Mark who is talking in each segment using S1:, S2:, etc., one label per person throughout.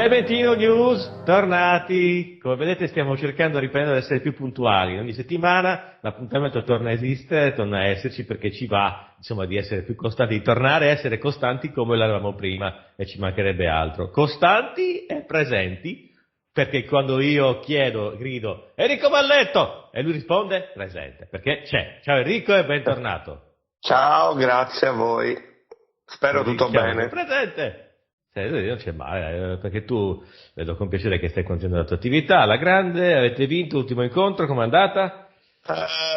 S1: Clementino News, tornati. Come vedete stiamo cercando di riprendere ad essere più puntuali. Ogni settimana l'appuntamento torna a esistere, torna a esserci perché ci va, insomma, di essere più costanti, di tornare a essere costanti come l'eravamo prima e ci mancherebbe altro. Costanti e presenti, perché quando io chiedo, grido, Enrico Valletto! E lui risponde, presente, perché c'è. Ciao Enrico e bentornato.
S2: Ciao, grazie a voi. Spero tutto
S1: Chiamo
S2: bene.
S1: presente. Non c'è male, perché tu vedo con piacere che stai continuando la tua attività alla grande, avete vinto l'ultimo incontro, com'è andata?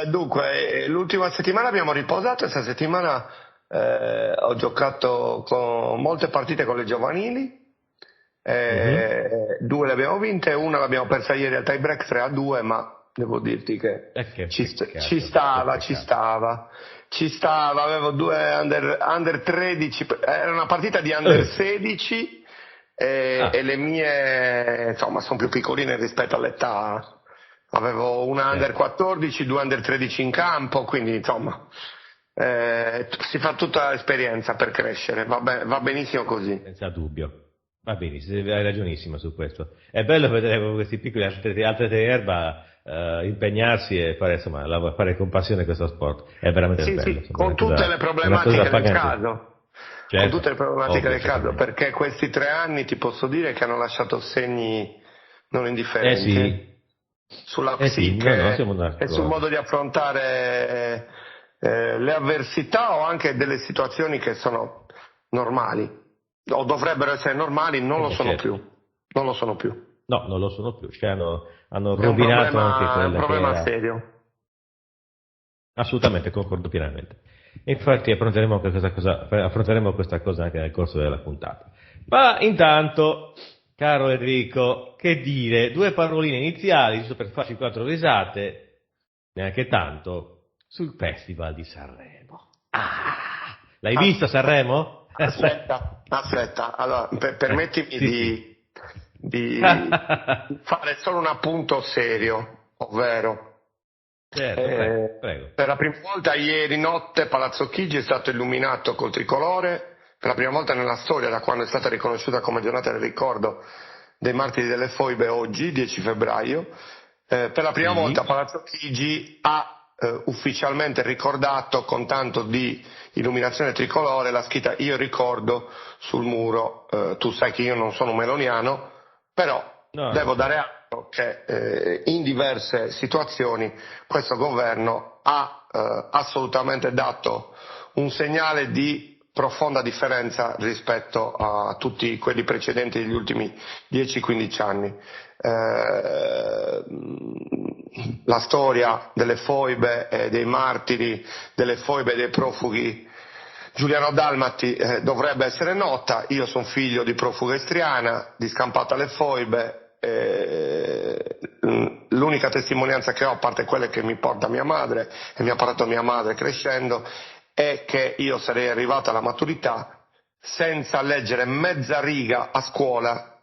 S2: Dunque, l'ultima settimana abbiamo riposato, questa settimana ho giocato con molte partite con le giovanili,
S1: Mhm.
S2: due le abbiamo vinte, una l'abbiamo persa ieri al tie break 3-2, ma devo dirti che
S1: Che
S2: ci
S1: peccato, che
S2: stava,
S1: peccato.
S2: avevo due under 13, era una partita di under
S1: Eh,
S2: 16 e
S1: Ah,
S2: le mie insomma sono più piccoline rispetto all'età. Avevo una under
S1: certo,
S2: 14, due under 13 in campo, quindi insomma si fa tutta l'esperienza per crescere, va benissimo così.
S1: senza dubbio. Va benissimo, hai ragionissimo su questo. È bello vedere proprio questi piccoli atleti di erba impegnarsi e fare, insomma, fare con passione questo sport. È veramente
S2: Sì,
S1: bello,
S2: sì,
S1: insomma,
S2: con tutte le
S1: è una cosa
S2: problematiche
S1: da
S2: del
S1: pagare.
S2: caso, con tutte
S1: Certo,
S2: le problematiche
S1: ovvio,
S2: del caso,
S1: certamente.
S2: perché questi 3 anni ti posso dire che hanno lasciato segni non
S1: Eh
S2: indifferenti
S1: sì,
S2: sulla
S1: eh sì, no, no, siamo
S2: psiche e sul
S1: d'accordo.
S2: modo di affrontare le avversità o anche delle situazioni che sono normali o dovrebbero essere normali, non
S1: Eh
S2: lo
S1: beh,
S2: sono
S1: certo.
S2: più, non lo sono più.
S1: No, non lo sono più, cioè hanno
S2: È
S1: rovinato anche
S2: è un
S1: quella che
S2: problema
S1: era.
S2: serio.
S1: Assolutamente, concordo pienamente. E infatti affronteremo questa cosa anche nel corso della puntata. Ma intanto, caro Enrico, che dire, due paroline iniziali, giusto per farci quattro risate, neanche tanto, sul Festival di Sanremo. Ah, l'hai visto Sanremo?
S2: Aspetta, allora, permettimi
S1: Sì, sì.
S2: di fare solo un appunto serio, ovvero
S1: Certo, prego, prego.
S2: per la prima volta ieri notte Palazzo Chigi è stato illuminato col tricolore, per la prima volta nella storia da quando è stata riconosciuta come giornata del ricordo dei martiri delle foibe oggi, 10 febbraio. Per la prima volta
S1: Sì,
S2: Palazzo Chigi ha ufficialmente ricordato con tanto di illuminazione tricolore la scritta Io ricordo sul muro. Tu sai che io non sono un meloniano, però
S1: no, no,
S2: devo dare
S1: certo.
S2: atto che in diverse situazioni questo governo ha assolutamente dato un segnale di profonda differenza rispetto a tutti quelli precedenti degli ultimi 10-15 anni. Eh, la storia delle foibe, dei martiri, delle foibe e dei profughi Giuliano Dalmati dovrebbe essere nota. Io sono figlio di profuga istriana, di scampata alle foibe. L'unica testimonianza che ho, a parte quelle che mi porta mia madre e mi ha parlato mia madre crescendo, è che io sarei arrivato alla maturità senza leggere mezza riga a scuola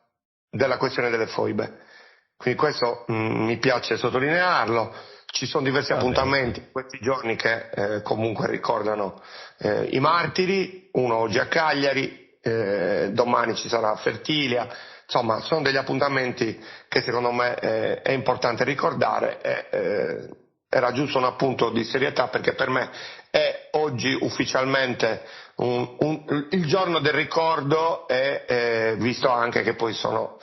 S2: della questione delle foibe. Quindi questo mi piace sottolinearlo. Ci sono diversi
S1: Va bene, sì.
S2: appuntamenti in questi giorni che comunque ricordano i martiri, uno oggi a Cagliari, domani ci sarà a Fertilia, insomma sono degli appuntamenti che secondo me è importante ricordare e era giusto un appunto di serietà perché per me è oggi ufficialmente il giorno del ricordo e visto anche che poi sono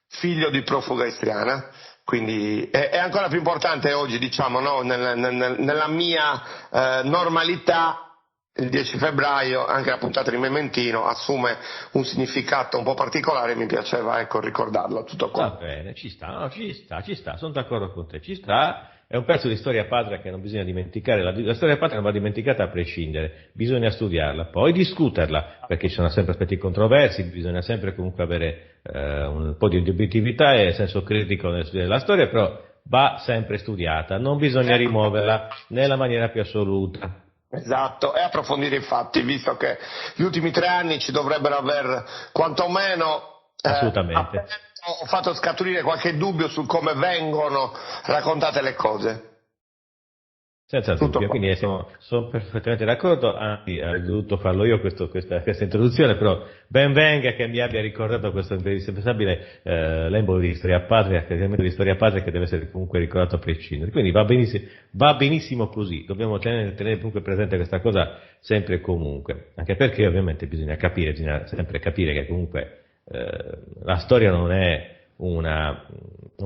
S2: figlio di profuga istriana, quindi è ancora più importante oggi, diciamo, no? Nella mia normalità, il 10 febbraio, anche la puntata di Mementino assume un significato un po' particolare, mi piaceva ecco, ricordarlo, tutto
S1: Va
S2: qua.
S1: bene, ci sta, no, ci sta, sono d'accordo con te, ci sta. È un pezzo di storia patria che non bisogna dimenticare, la storia patria non va dimenticata a prescindere, bisogna studiarla, poi discuterla, perché ci sono sempre aspetti controversi, bisogna sempre comunque avere un po' di obiettività e senso critico nel studiare la storia, però va sempre studiata, non bisogna rimuoverla nella maniera più assoluta.
S2: Esatto, e approfondire i fatti, visto che gli ultimi 3 anni ci dovrebbero aver quantomeno
S1: Assolutamente.
S2: aperto o fatto scaturire qualche dubbio su come vengono raccontate le cose.
S1: Senza
S2: Tutto
S1: dubbio,
S2: qua.
S1: quindi sono perfettamente d'accordo, anzi avrei dovuto farlo io questa introduzione, però ben venga che mi abbia ricordato questo indispensabile lembo di storia patria, che elemento di storia patria che deve essere comunque ricordato a prescindere. Quindi va benissimo così, dobbiamo tenere comunque presente questa cosa sempre e comunque, anche perché ovviamente bisogna sempre capire che comunque la storia non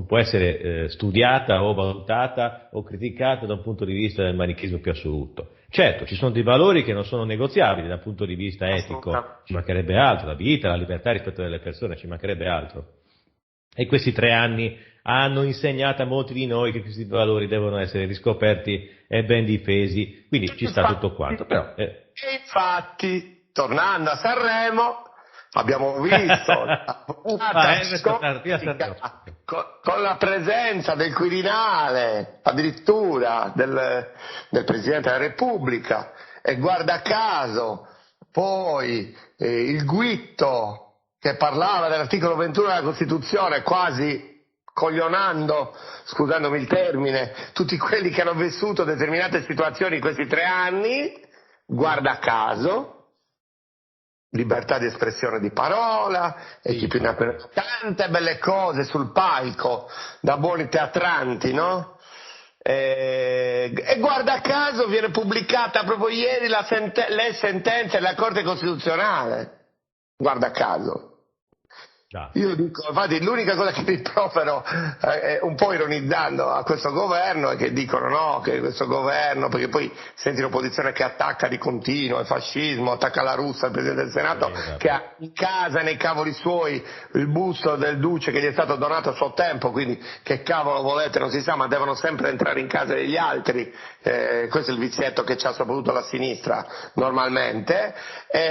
S1: può essere studiata o valutata o criticata da un punto di vista del manichismo più assoluto. Certo, ci sono dei valori che non sono negoziabili dal punto di vista etico,
S2: Assolutamente.
S1: ci mancherebbe altro, la vita, la libertà, il rispetto delle persone, ci mancherebbe altro. E questi 3 anni hanno insegnato a molti di noi che questi valori devono essere riscoperti e ben difesi, quindi ci sta tutto quanto. Però,
S2: Infatti, tornando a Sanremo, abbiamo visto la puntata storica con la presenza del Quirinale, addirittura del Presidente della Repubblica, e guarda caso poi il Guitto che parlava dell'articolo 21 della Costituzione, quasi coglionando, scusandomi il termine, tutti quelli che hanno vissuto determinate situazioni in questi 3 anni, guarda caso, libertà di espressione di parola, e chi più ne ha più ne ha, tante belle cose sul palco, da buoni teatranti, no? E guarda caso viene pubblicata proprio ieri le sentenze della Corte Costituzionale, guarda caso. Io dico, infatti l'unica cosa che mi rimprovero, un po' ironizzando a questo governo, è che dicono no, che questo governo, perché poi senti l'opposizione che attacca di continuo il fascismo, attacca la Russia, il Presidente del Senato, che ha in casa, nei cavoli suoi, il busto del Duce che gli è stato donato a suo tempo, quindi che cavolo volete non si sa, ma devono sempre entrare in casa degli altri, questo è il vizietto che ci ha soprattutto la sinistra normalmente,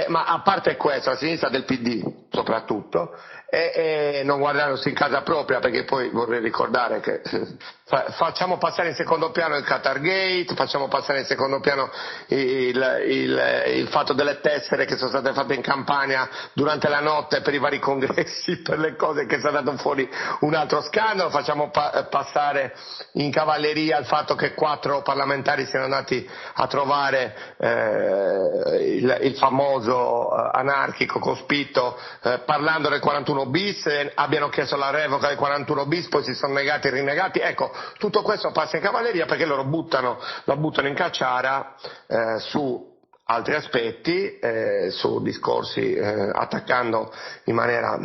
S2: ma a parte questo, la sinistra del PD soprattutto, e non guardarsi in casa propria, perché poi vorrei ricordare che facciamo passare in secondo piano il Qatar Gate, facciamo passare in secondo piano il fatto delle tessere che sono state fatte in Campania durante la notte per i vari congressi, per le cose che è stato fuori un altro scandalo, facciamo passare in cavalleria il fatto che 4 parlamentari siano andati a trovare il famoso anarchico Cospitto, parlando del 41 bis, abbiano chiesto la revoca del 41 bis, poi si sono negati e rinnegati. Ecco, tutto questo passa in cavalleria perché loro lo buttano in cacciara su altri aspetti, su discorsi attaccando in maniera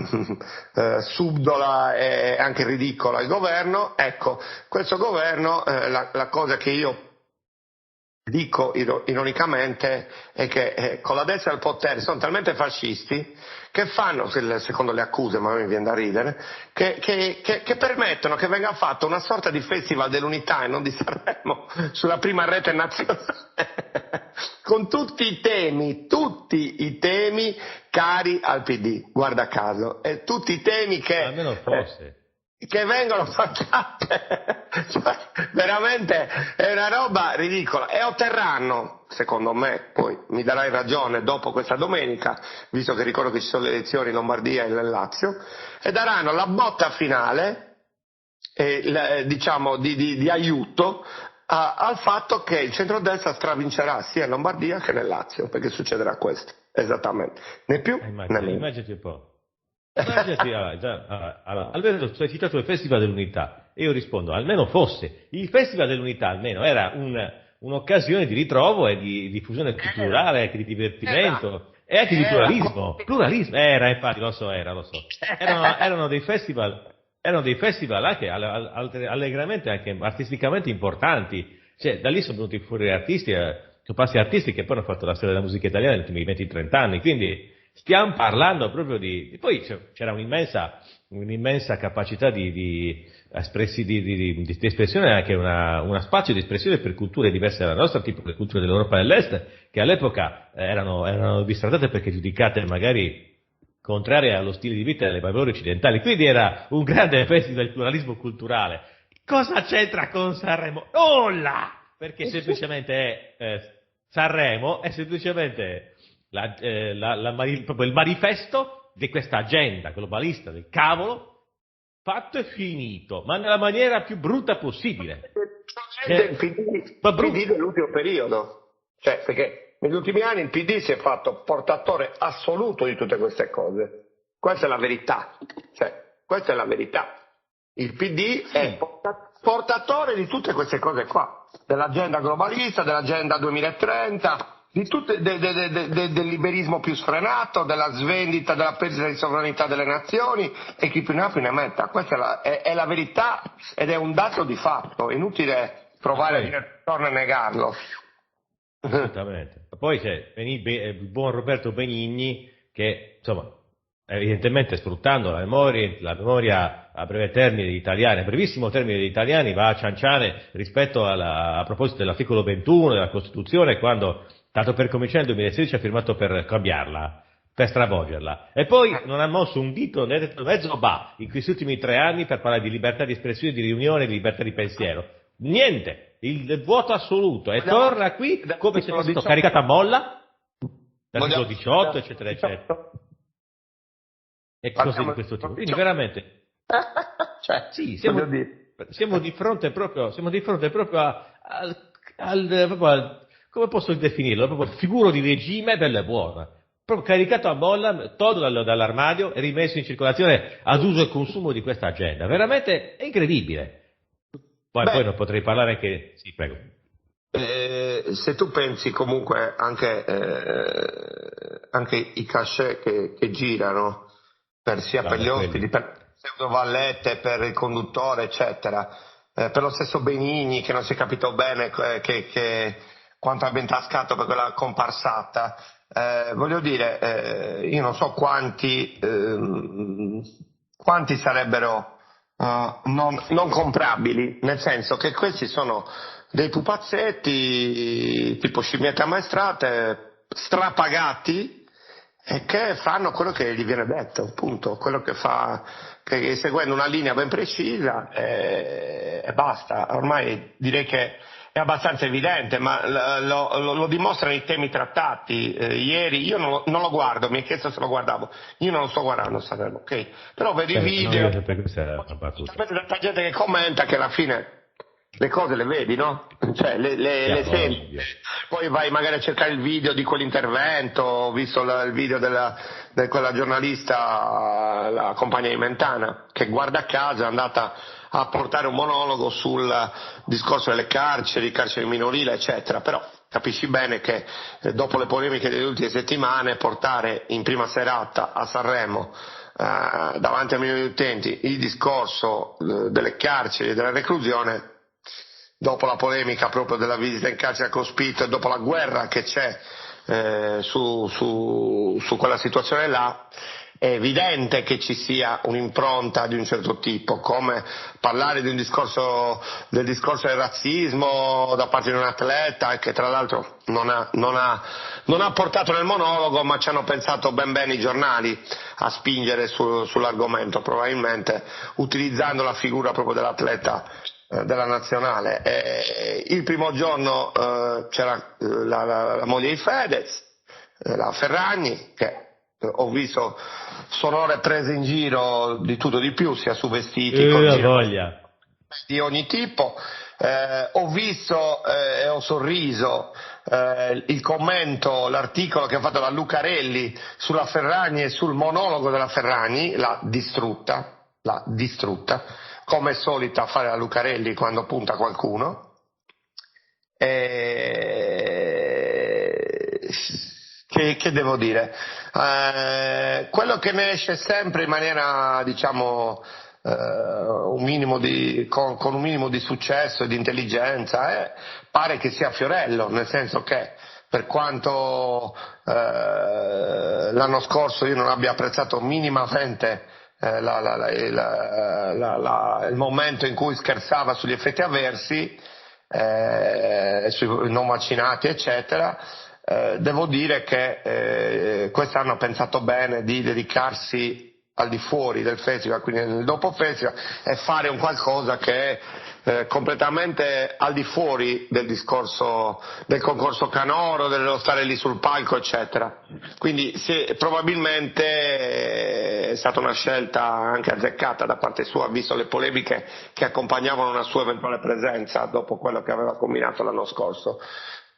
S2: subdola e anche ridicola il governo. Ecco, questo governo, la cosa che io dico ironicamente è che con la destra al potere sono talmente fascisti che fanno, secondo le accuse, ma a me viene da ridere, che permettono che venga fatto una sorta di festival dell'unità e non di Sanremo sulla prima rete nazionale con tutti i temi cari al PD, guarda caso, e tutti i temi
S1: almeno fosse.
S2: che vengono fatte, cioè, veramente è una roba ridicola, e otterranno, secondo me, poi mi darai ragione dopo questa domenica, visto che ricordo che ci sono le elezioni in Lombardia e nel Lazio, e daranno la botta finale, diciamo di aiuto al fatto che il centrodestra stravincerà sia in Lombardia che nel Lazio, perché succederà questo, esattamente, né più né meno.
S1: Immaginati un po'. Almeno tu hai citato il Festival dell'Unità e io rispondo, almeno fosse il Festival dell'Unità, almeno era un'occasione di ritrovo e di diffusione culturale, anche di divertimento e anche di pluralismo era, infatti, lo so. Erano dei festival anche allegramente, anche artisticamente importanti, cioè da lì sono venuti fuori artisti, comparsi artisti che poi hanno fatto la storia della musica italiana negli ultimi 20-30 anni, quindi stiamo parlando proprio poi c'era un'immensa capacità di espressione, anche uno spazio di espressione per culture diverse dalla nostra, tipo le culture dell'Europa dell'Est, che all'epoca erano bistrattate perché giudicate magari contrarie allo stile di vita e ai valori occidentali. Quindi era un grande festival del pluralismo culturale. Cosa c'entra con Sanremo? Nulla! Perché semplicemente Sanremo è semplicemente proprio il manifesto di questa agenda globalista del cavolo fatto e finito, ma nella maniera più brutta possibile.
S2: il PD dell'ultimo periodo, cioè perché negli ultimi anni il PD si è fatto portatore assoluto di tutte queste cose. Questa è la verità, questa è la verità. Il PD è portatore di tutte queste cose qua, dell'agenda globalista, dell'agenda 2030, del liberismo più sfrenato, della svendita, della perdita di sovranità delle nazioni, e chi più ne ha più ne metta. Questa è la verità ed è un dato di fatto, è inutile provare a dire torna a negarlo.
S1: Assolutamente. Poi c'è il buon Roberto Benigni che, insomma, evidentemente sfruttando la memoria a breve termine degli italiani, a brevissimo termine degli italiani, va a cianciare rispetto a proposito dell'articolo 21 della Costituzione, quando, tanto per cominciare, nel 2016 ha firmato per cambiarla, per stravolgerla, e poi non ha mosso un dito, ne ha detto mezzo in questi ultimi 3 anni per parlare di libertà di espressione, di riunione, di libertà di pensiero. Niente, il vuoto assoluto, e torna qui come se fosse stato caricato a molla, l'articolo 18, eccetera, eccetera. E cose di questo tipo. Quindi veramente, sì, siamo di fronte proprio come posso definirlo? Proprio figuro di regime bella e buona. Proprio caricato a molla, tolto dall'armadio e rimesso in circolazione ad uso e consumo di questa agenda. Veramente è incredibile. Poi non potrei parlare anche... Sì, prego.
S2: Se tu pensi comunque anche i cachet che girano, sia per gli ospiti, per pseudo vallette, per il conduttore, eccetera, per lo stesso Benigni che non si è capito bene che quanto abbia intascato per quella comparsata, voglio dire, io non so quanti sarebbero non comprabili, nel senso che questi sono dei pupazzetti tipo scimmiette ammaestrate, strapagati, e che fanno quello che gli viene detto, appunto, quello che fa, che seguendo una linea ben precisa, e basta. Ormai direi che è abbastanza evidente, ma lo dimostrano i temi trattati. Ieri io non lo guardo, mi hai chiesto se lo guardavo, io non lo sto guardando Sanremo, ok? Però vedo i video, tanta gente che commenta, che alla fine le cose le vedi, no? Cioè le senti, poi vai magari a cercare il video di quell'intervento. Ho visto il video di quella giornalista, la compagna di Mentana, che guarda caso è andata a portare un monologo sul discorso delle carceri minorile, eccetera. Però capisci bene che dopo le polemiche delle ultime settimane, portare in prima serata a Sanremo davanti a milioni di utenti il discorso delle carceri e della reclusione, dopo la polemica proprio della visita in carcere a Cospito e dopo la guerra che c'è su quella situazione là, è evidente che ci sia un'impronta di un certo tipo, come parlare del discorso del razzismo da parte di un atleta che tra l'altro non ha portato nel monologo, ma ci hanno pensato ben bene i giornali a spingere sull'argomento, probabilmente utilizzando la figura proprio dell'atleta della nazionale. Il primo giorno c'era la moglie di Fedez, la Ferragni, che ho visto sonore prese in giro di tutto di più, sia su vestiti di ogni tipo. Ho visto e ho sorriso il commento, l'articolo che ha fatto la Lucarelli sulla Ferragni e sul monologo della Ferragni, l'ha distrutta, come è solita fare la Lucarelli quando punta qualcuno. Che devo dire? Quello che ne esce sempre in maniera, diciamo, con un minimo di successo e di intelligenza, pare che sia Fiorello, nel senso che per quanto l'anno scorso io non abbia apprezzato minimamente il momento in cui scherzava sugli effetti avversi, sui non vaccinati, eccetera, devo dire che quest'anno ha pensato bene di dedicarsi al di fuori del festival, quindi nel dopo festival, e fare un qualcosa che è completamente al di fuori del discorso del concorso canoro, dello stare lì sul palco, eccetera. Quindi probabilmente è stata una scelta anche azzeccata da parte sua, visto le polemiche che accompagnavano una sua eventuale presenza dopo quello che aveva combinato l'anno scorso.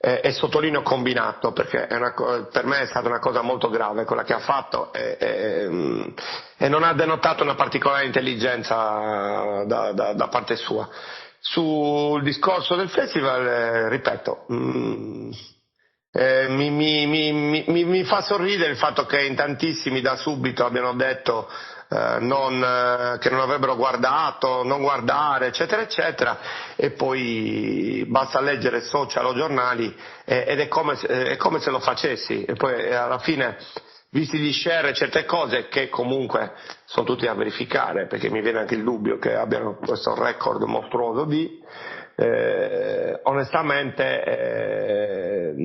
S2: E sottolineo combinato, perché per me è stata una cosa molto grave quella che ha fatto, e non ha denotato una particolare intelligenza da parte sua. Sul discorso del festival, ripeto, mi fa sorridere il fatto che in tantissimi da subito abbiano detto che non avrebbero guardato, non guardare, eccetera, eccetera, e poi basta leggere social o giornali ed è come se lo facessi, e poi alla fine, visti di share certe cose che comunque sono tutti da verificare, perché mi viene anche il dubbio che abbiano questo record mostruoso onestamente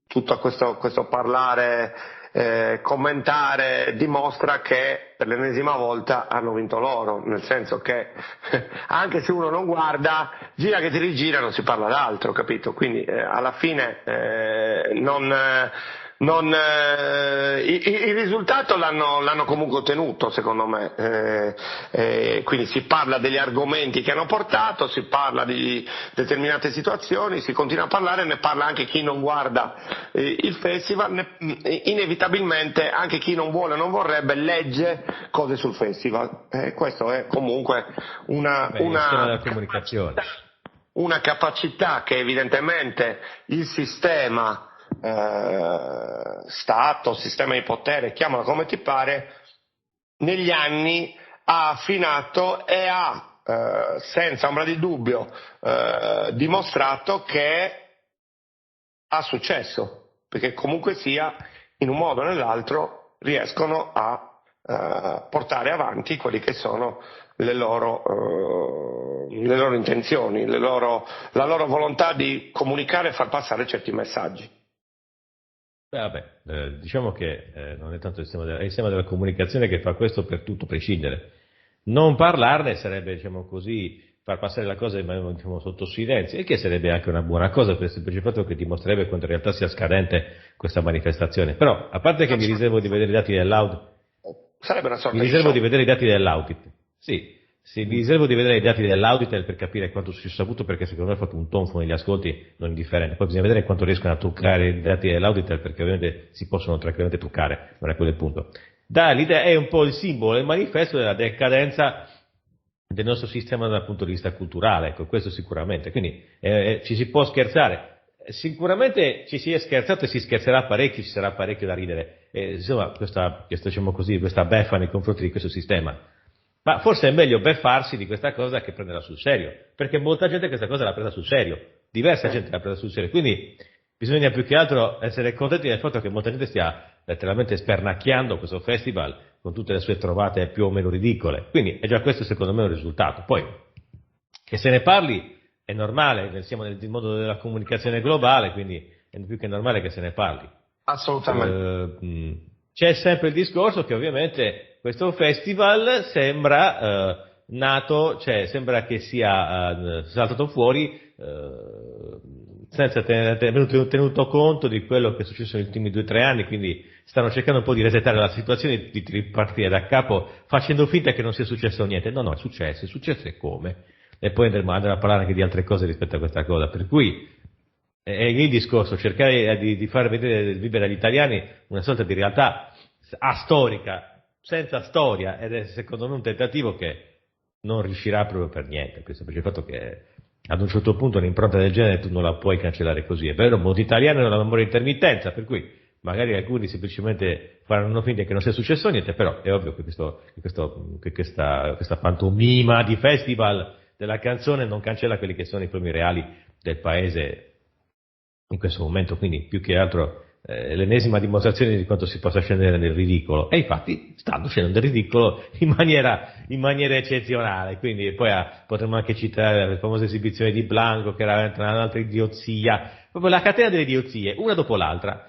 S2: tutto questo parlare, commentare dimostra che per l'ennesima volta hanno vinto loro, nel senso che anche se uno non guarda, gira che ti rigira, non si parla d'altro, capito? Quindi alla fine il risultato l'hanno comunque ottenuto, secondo me, quindi si parla degli argomenti che hanno portato, si parla di determinate situazioni, si continua a parlare, ne parla anche chi non guarda il festival, inevitabilmente anche chi non vuole o non vorrebbe legge cose sul festival, questo è comunque una
S1: comunicazione,
S2: una capacità che evidentemente il sistema Stato, sistema di potere, chiamalo come ti pare, negli anni ha affinato e ha senza ombra di dubbio dimostrato che ha successo, perché comunque sia, in un modo o nell'altro riescono a portare avanti quelli che sono le loro intenzioni, la loro volontà di comunicare e far passare certi messaggi.
S1: Diciamo che non è tanto è il sistema della comunicazione che fa questo per tutto prescindere. Non parlarne sarebbe, diciamo così, far passare la cosa diciamo, sotto silenzio, e che sarebbe anche una buona cosa per il semplice fatto che dimostrerebbe quanto in realtà sia scadente questa manifestazione. Però, a parte che mi riservo di vedere i dati dell'audit,
S2: sarebbe una sorta
S1: mi riservo di vedere i dati dell'audit, sì. Sì, mi riservo di vedere i dati dell'Auditel per capire quanto si è saputo, perché secondo me ha fatto un tonfo negli ascolti non indifferente. Poi bisogna vedere quanto riescono a truccare i dati dell'Auditel, perché ovviamente si possono tranquillamente truccare, non è quello il punto. L'idea è un po' il simbolo, il manifesto della decadenza del nostro sistema dal punto di vista culturale, ecco, questo sicuramente. Quindi ci si può scherzare. Sicuramente ci si è scherzato e si scherzerà parecchio, ci sarà parecchio da ridere. Insomma, questa beffa nei confronti di questo sistema. Ma forse è meglio beffarsi di questa cosa che prenderla sul serio, perché molta gente questa cosa l'ha presa sul serio, diversa gente l'ha presa sul serio, quindi bisogna più che altro essere contenti del fatto che molta gente stia letteralmente spernacchiando questo festival con tutte le sue trovate più o meno ridicole, quindi è già questo secondo me un risultato. Poi, che se ne parli è normale, siamo nel mondo della comunicazione globale, quindi è più che normale che se ne parli.
S2: Assolutamente.
S1: C'è sempre il discorso che ovviamente questo festival sembra nato, cioè sembra che sia saltato fuori senza tenuto conto di quello che è successo negli ultimi 2 o 3 anni, quindi stanno cercando un po' di resettare la situazione, di ripartire da capo, facendo finta che non sia successo niente. No, è successo e come? E poi andremo a parlare anche di altre cose rispetto a questa cosa, per cui è il discorso, cercare di far vivere agli italiani una sorta di realtà astorica, senza storia, ed è secondo me un tentativo che non riuscirà proprio per niente, questo perché il fatto che ad un certo punto un'impronta del genere tu non la puoi cancellare così. È vero, molti italiani hanno la memoria intermittenza, per cui magari alcuni semplicemente faranno finta che non sia successo niente, però è ovvio che questa pantomima di festival della canzone non cancella quelli che sono i problemi reali del paese in questo momento, quindi più che altro l'ennesima dimostrazione di quanto si possa scendere nel ridicolo, e infatti stanno scendendo nel ridicolo in maniera eccezionale. Quindi poi potremmo anche citare le famose esibizioni di Blanco, che era un'altra idiozia, proprio la catena delle idiozie, una dopo l'altra.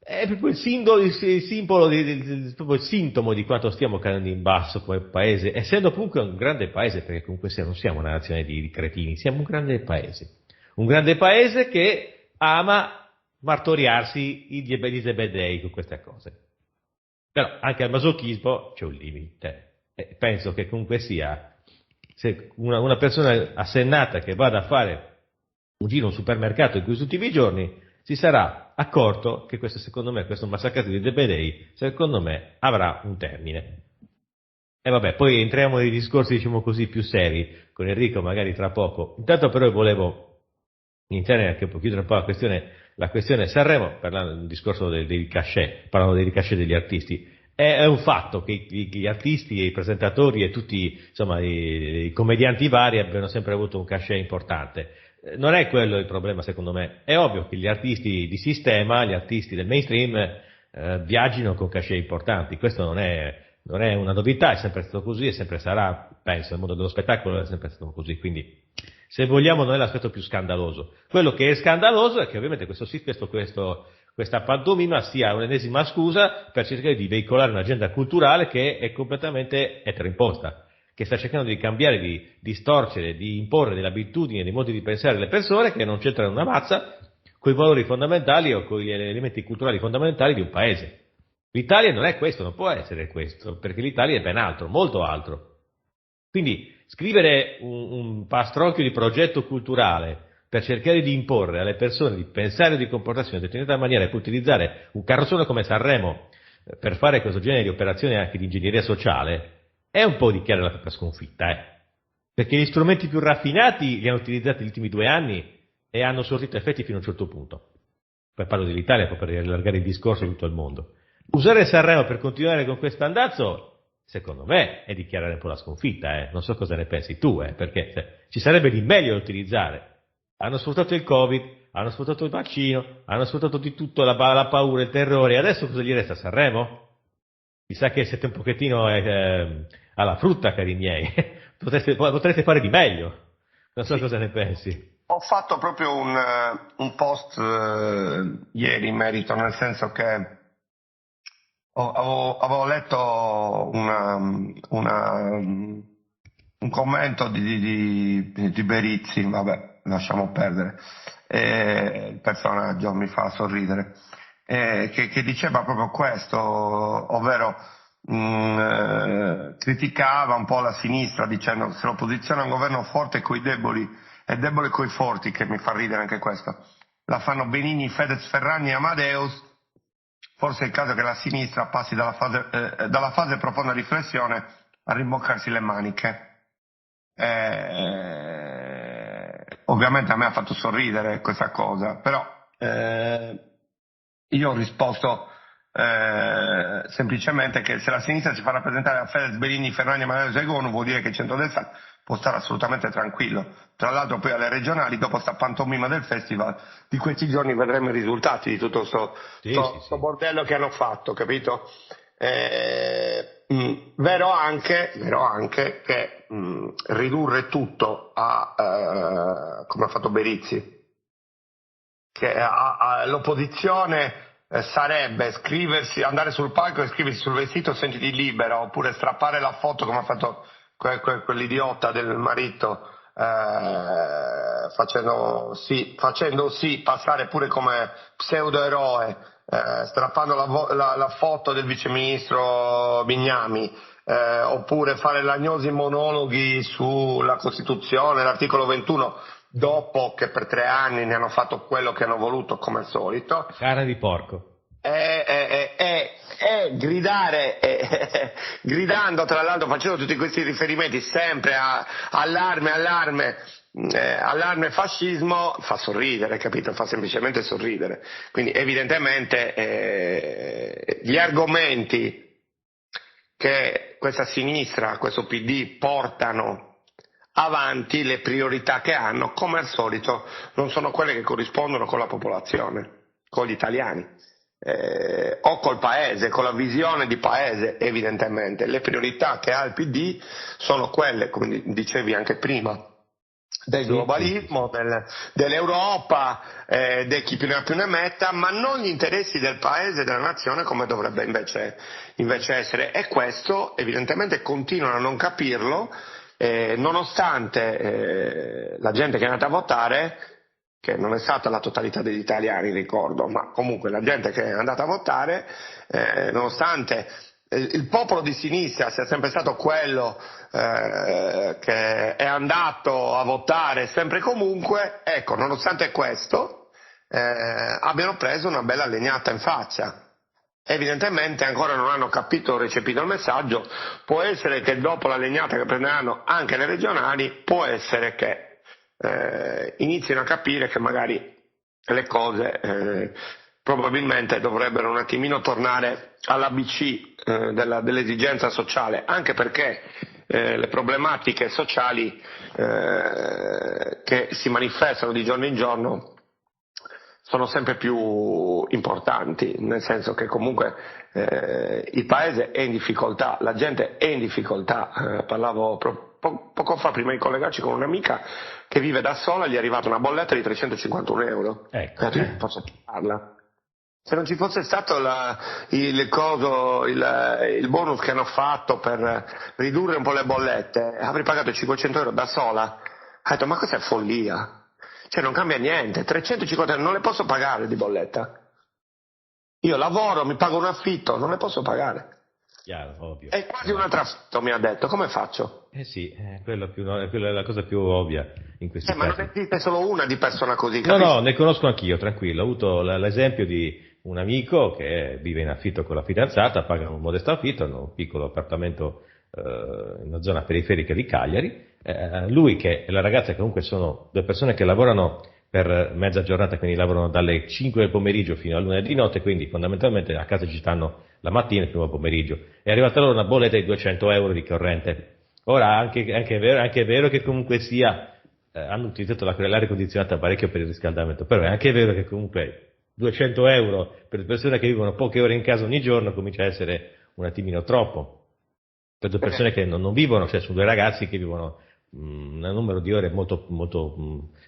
S1: è proprio il simbolo, proprio il sintomo di quanto stiamo cadendo in basso come paese, essendo comunque un grande paese, perché comunque non siamo una nazione di cretini, siamo un grande paese che ama martoriarsi gli zebedei con queste cose. Però anche al masochismo c'è un limite. Penso che comunque sia, se una persona assennata che vada a fare un giro in un supermercato in questi ultimi giorni si sarà accorto che questo, secondo me, questo massacrato di zebedei, secondo me, avrà un termine. E vabbè, poi entriamo nei discorsi, diciamo così, più seri, con Enrico magari tra poco. Intanto però volevo iniziare anche un po' chiudere un po' la questione Sanremo, parlando del discorso dei cachet, parlando dei cachet degli artisti. È un fatto che gli artisti, i presentatori e tutti, insomma, i commedianti vari abbiano sempre avuto un cachet importante. Non è quello il problema, secondo me. È ovvio che gli artisti di sistema, gli artisti del mainstream, viaggino con cachet importanti. Questo non è una novità, è sempre stato così e sempre sarà, penso, nel mondo dello spettacolo è sempre stato così. Quindi, se vogliamo, non è l'aspetto più scandaloso. Quello che è scandaloso è che ovviamente questa pantomima sia un'ennesima scusa per cercare di veicolare un'agenda culturale che è completamente eteroimposta, che sta cercando di cambiare, di distorcere, di imporre delle abitudini e dei modi di pensare delle persone che non c'entrano una mazza con i valori fondamentali o con gli elementi culturali fondamentali di un paese. L'Italia non è questo, non può essere questo, perché l'Italia è ben altro, molto altro. Quindi scrivere un pastrocchio di progetto culturale per cercare di imporre alle persone di pensare o di comportarsi in una determinata maniera e poi utilizzare un carrozzone come Sanremo per fare questo genere di operazioni anche di ingegneria sociale è un po' dichiarare la propria sconfitta, perché gli strumenti più raffinati li hanno utilizzati negli ultimi 2 anni e hanno sortito effetti fino a un certo punto. Poi parlo dell'Italia per allargare il discorso a tutto il mondo. Usare Sanremo per continuare con questo andazzo, secondo me, è dichiarare un po' la sconfitta, Non so cosa ne pensi tu, perché ci sarebbe di meglio da utilizzare. Hanno sfruttato il Covid, hanno sfruttato il vaccino, hanno sfruttato di tutto la paura, il terrore, adesso cosa gli resta a Sanremo? Mi sa che siete un pochettino alla frutta, cari miei, potreste fare di meglio, non so cosa ne pensi.
S2: Ho fatto proprio un post ieri in merito, nel senso che avevo letto un commento di Berizzi, vabbè, lasciamo perdere, il personaggio mi fa sorridere, che diceva proprio questo, ovvero criticava un po' la sinistra dicendo che se l'opposizione è un governo forte coi deboli è debole coi forti, che mi fa ridere anche questo, la fanno Benigni, Fedez, Ferragni e Amadeus. Forse è il caso che la sinistra passi dalla fase profonda riflessione a rimboccarsi le maniche. Ovviamente a me ha fatto sorridere questa cosa, però io ho risposto semplicemente che se la sinistra si fa rappresentare da Fedez, Benigni, Ferragni e Manuel Zegonu vuol dire che il centrodestra può stare assolutamente tranquillo. Tra l'altro poi alle regionali, dopo sta pantomima del festival, di questi giorni vedremo i risultati di tutto sto bordello che hanno fatto, capito? Vero anche che ridurre tutto a come ha fatto Berizzi, che l'opposizione sarebbe andare sul palco e scriversi sul vestito sentiti libera, oppure strappare la foto come ha fatto quell'idiota del marito, facendo sì passare pure come pseudoeroe, strappando la foto del viceministro Bignami, oppure fare lagnosi monologhi sulla Costituzione, l'articolo 21, dopo che per 3 anni ne hanno fatto quello che hanno voluto come al solito.
S1: Carne di porco.
S2: Gridare, gridando, tra l'altro facendo tutti questi riferimenti sempre a allarme, fascismo, fa sorridere, capito? Fa semplicemente sorridere. Quindi evidentemente gli argomenti che questa sinistra, questo PD portano avanti, le priorità che hanno, come al solito, non sono quelle che corrispondono con la popolazione, con gli italiani. O col paese, con la visione di paese. Evidentemente le priorità che ha il PD sono quelle, come dicevi anche prima, del globalismo, dell'Europa, di chi più ne ha più ne metta, ma non gli interessi del paese e della nazione come dovrebbe invece essere. E questo evidentemente continuano a non capirlo, nonostante la gente che è andata a votare, che non è stata la totalità degli italiani, ricordo, ma comunque la gente che è andata a votare, nonostante il popolo di sinistra sia sempre stato quello che è andato a votare sempre e comunque, ecco, nonostante questo, abbiano preso una bella legnata in faccia. Evidentemente ancora non hanno capito o recepito il messaggio. Può essere che dopo la legnata che prenderanno anche le regionali, può essere che inizino a capire che magari le cose probabilmente dovrebbero un attimino tornare all'ABC dell'esigenza sociale, anche perché le problematiche sociali che si manifestano di giorno in giorno sono sempre più importanti, nel senso che comunque il paese è in difficoltà, la gente è in difficoltà. Parlavo poco fa, prima di collegarci, con un'amica che vive da sola, gli è arrivata una bolletta di 351 euro.
S1: Ecco.
S2: Non posso parlarla. Se non ci fosse stato il bonus che hanno fatto per ridurre un po' le bollette, avrei pagato 500 euro da sola. Ho detto, ma questa è follia. Cioè non cambia niente, 350 euro non le posso pagare di bolletta. Io lavoro, mi pago un affitto, non le posso pagare.
S1: Chiaro, ovvio.
S2: È quasi un altro affitto, mi ha detto, come faccio?
S1: Sì, quella è la cosa più ovvia in questi
S2: Ma
S1: casi.
S2: non esiste solo una di persona così,
S1: No,
S2: capisci?
S1: no, ne conosco anch'io, tranquillo. Ho avuto l'esempio di un amico che vive in affitto con la fidanzata, paga un modesto affitto, hanno un piccolo appartamento in una zona periferica di Cagliari. Lui e la ragazza, che comunque sono due persone che lavorano per mezza giornata, quindi lavorano dalle 5 del pomeriggio fino all'1 di notte, quindi fondamentalmente a casa ci stanno la mattina e il primo pomeriggio. È arrivata loro una bolletta di 200 euro di corrente. Ora, anche è vero che comunque sia, hanno utilizzato l'aria condizionata parecchio per il riscaldamento, però è anche vero che comunque 200 euro per persone che vivono poche ore in casa ogni giorno comincia a essere un attimino troppo. Per due persone che non vivono, cioè sono due ragazzi che vivono un numero di ore molto, molto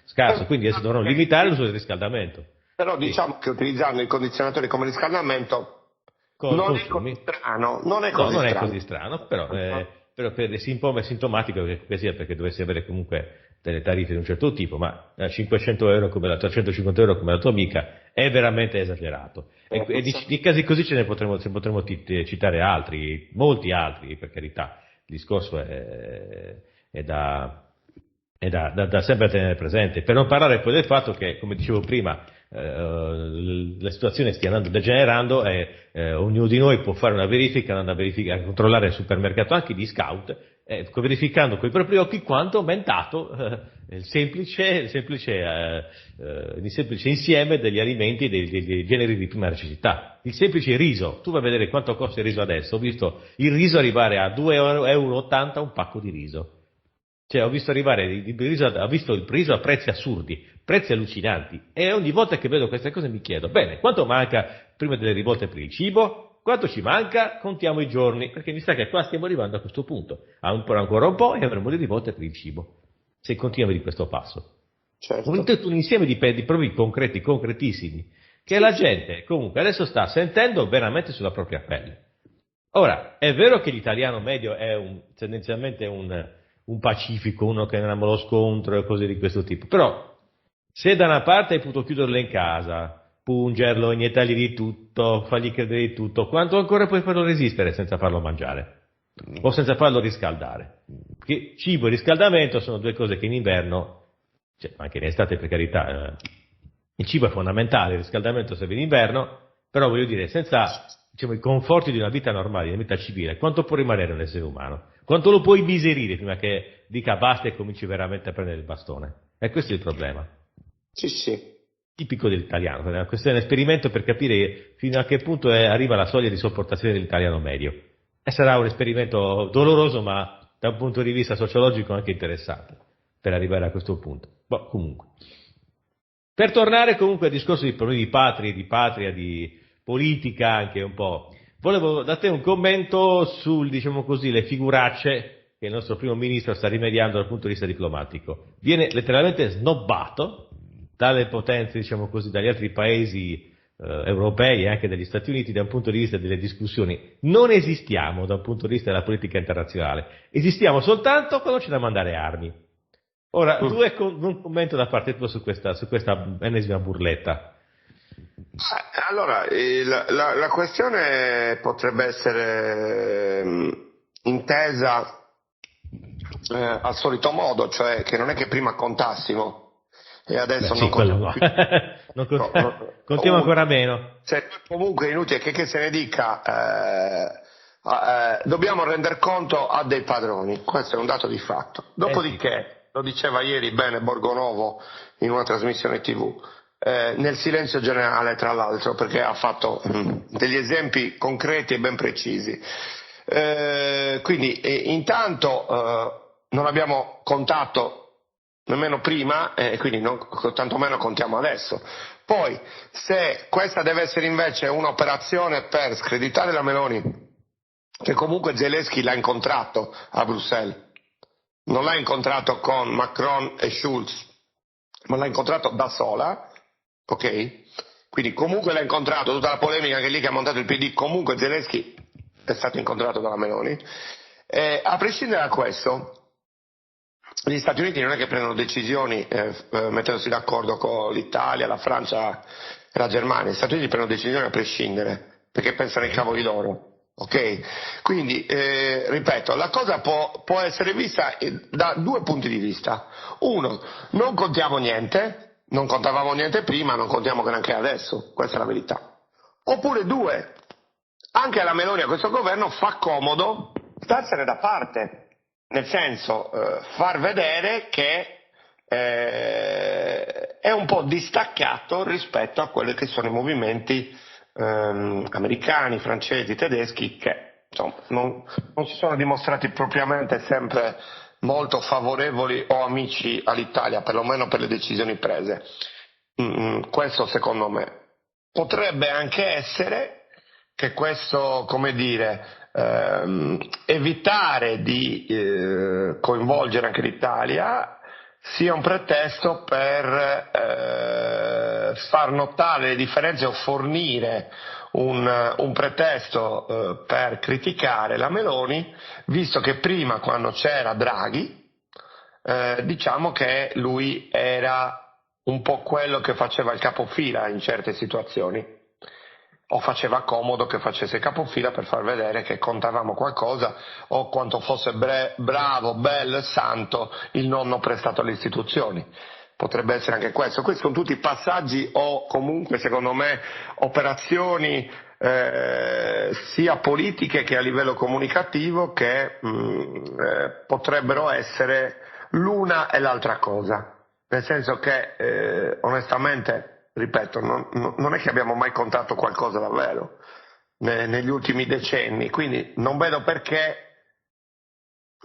S1: scarso, quindi adesso devono limitare l'uso del riscaldamento.
S2: Però diciamo che utilizzando i condizionatori come riscaldamento non è così strano. Non è
S1: così strano, però è sintomatico che sia, perché dovessi avere comunque delle tariffe di un certo tipo, ma 500 euro come 350 euro come la tua amica è veramente esagerato. E di casi così ce ne potremmo citare altri, molti altri, per carità. Il discorso è da sempre tenere presente, per non parlare poi del fatto che, come dicevo prima, la situazione stia andando degenerando e ognuno di noi può fare una verifica, andando a controllare il supermercato anche di scout, verificando con i propri occhi quanto è aumentato il semplice insieme degli alimenti dei generi di prima necessità. Il semplice riso, tu vai a vedere quanto costa il riso adesso. Ho visto il riso arrivare a 2,80 € un pacco di riso. Cioè, ho visto arrivare ho visto il riso a prezzi assurdi, prezzi allucinanti, e ogni volta che vedo queste cose mi chiedo, bene, quanto manca prima delle rivolte per il cibo? Quanto ci manca? Contiamo i giorni, perché mi sa che qua stiamo arrivando a questo punto. Ancora un po' e avremo le rivolte per il cibo, se continuiamo di questo passo.
S2: Certo.
S1: Un insieme di problemi concretissimi, che la gente comunque adesso sta sentendo veramente sulla propria pelle. Ora, è vero che l'italiano medio è tendenzialmente un pacifico, uno che non ama lo scontro e cose di questo tipo, però se da una parte hai potuto chiuderlo in casa, pungerlo, iniettargli di tutto, fargli credere di tutto, quanto ancora puoi farlo resistere senza farlo mangiare o senza farlo riscaldare? Perché cibo e riscaldamento sono due cose che in inverno, cioè anche in estate per carità, il cibo è fondamentale, il riscaldamento serve in inverno, però voglio dire, senza i conforti di una vita normale, di una vita civile, quanto può rimanere un essere umano? Quanto lo puoi miserire prima che dica basta e cominci veramente a prendere il bastone? E questo è il problema.
S2: Sì.
S1: Tipico dell'italiano, questo è un esperimento per capire fino a che punto arriva la soglia di sopportazione dell'italiano medio. E sarà un esperimento doloroso, ma da un punto di vista sociologico anche interessante, per arrivare a questo punto. Comunque. Per tornare comunque al discorso di problemi di patria, di politica anche un po', volevo da te un commento sul, diciamo così, le figuracce che il nostro primo ministro sta rimediando dal punto di vista diplomatico. Viene letteralmente snobbato dalle potenze, diciamo così, dagli altri paesi europei e anche dagli Stati Uniti da un punto di vista delle discussioni. Non esistiamo da un punto di vista della politica internazionale, esistiamo soltanto quando c'è da mandare armi. Ora, tu un commento da parte tua su questa ennesima burletta.
S2: Allora, la questione potrebbe essere intesa al solito modo, cioè che non è che prima contassimo e adesso non contiamo più.
S1: Contiamo ancora meno.
S2: Cioè, comunque è inutile che se ne dica, dobbiamo rendere conto a dei padroni, questo è un dato di fatto. Dopodiché, lo diceva ieri bene Borgonovo in una trasmissione TV, nel silenzio generale tra l'altro, perché ha fatto degli esempi concreti e ben precisi. Quindi intanto non abbiamo contato nemmeno prima, quindi tantomeno contiamo adesso. Poi, se questa deve essere invece un'operazione per screditare la Meloni, che comunque Zelensky l'ha incontrato a Bruxelles, non l'ha incontrato con Macron e Schulz, ma l'ha incontrato da sola, ok? Quindi comunque l'ha incontrato, tutta la polemica che ha montato il PD, comunque Zelensky è stato incontrato dalla Meloni. A prescindere da questo, gli Stati Uniti non è che prendono decisioni mettendosi d'accordo con l'Italia, la Francia e la Germania, gli Stati Uniti prendono decisioni a prescindere, perché pensano ai cavoli d'oro. Ok? Quindi, ripeto, la cosa può essere vista da due punti di vista. Uno, non contiamo niente, non contavamo niente prima, non contiamo neanche adesso, questa è la verità. Oppure due, anche alla Meloni, a questo governo, fa comodo starsene da parte. Nel senso, far vedere che è un po' distaccato rispetto a quelli che sono i movimenti americani, francesi, tedeschi, che insomma, non si sono dimostrati propriamente sempre molto favorevoli o amici all'Italia, perlomeno per le decisioni prese. Questo secondo me. Potrebbe anche essere che questo, come dire, evitare di coinvolgere anche l'Italia sia un pretesto per far notare le differenze o fornire un pretesto per criticare la Meloni, visto che prima, quando c'era Draghi, diciamo che lui era un po' quello che faceva il capofila in certe situazioni, o faceva comodo che facesse capofila per far vedere che contavamo qualcosa, o quanto fosse bravo, bello, santo il nonno prestato alle istituzioni. Potrebbe essere anche questo. Questi sono tutti passaggi o comunque, secondo me, operazioni sia politiche che a livello comunicativo che potrebbero essere l'una e l'altra cosa. Nel senso che onestamente, ripeto, non è che abbiamo mai contato qualcosa davvero negli ultimi decenni, quindi non vedo perché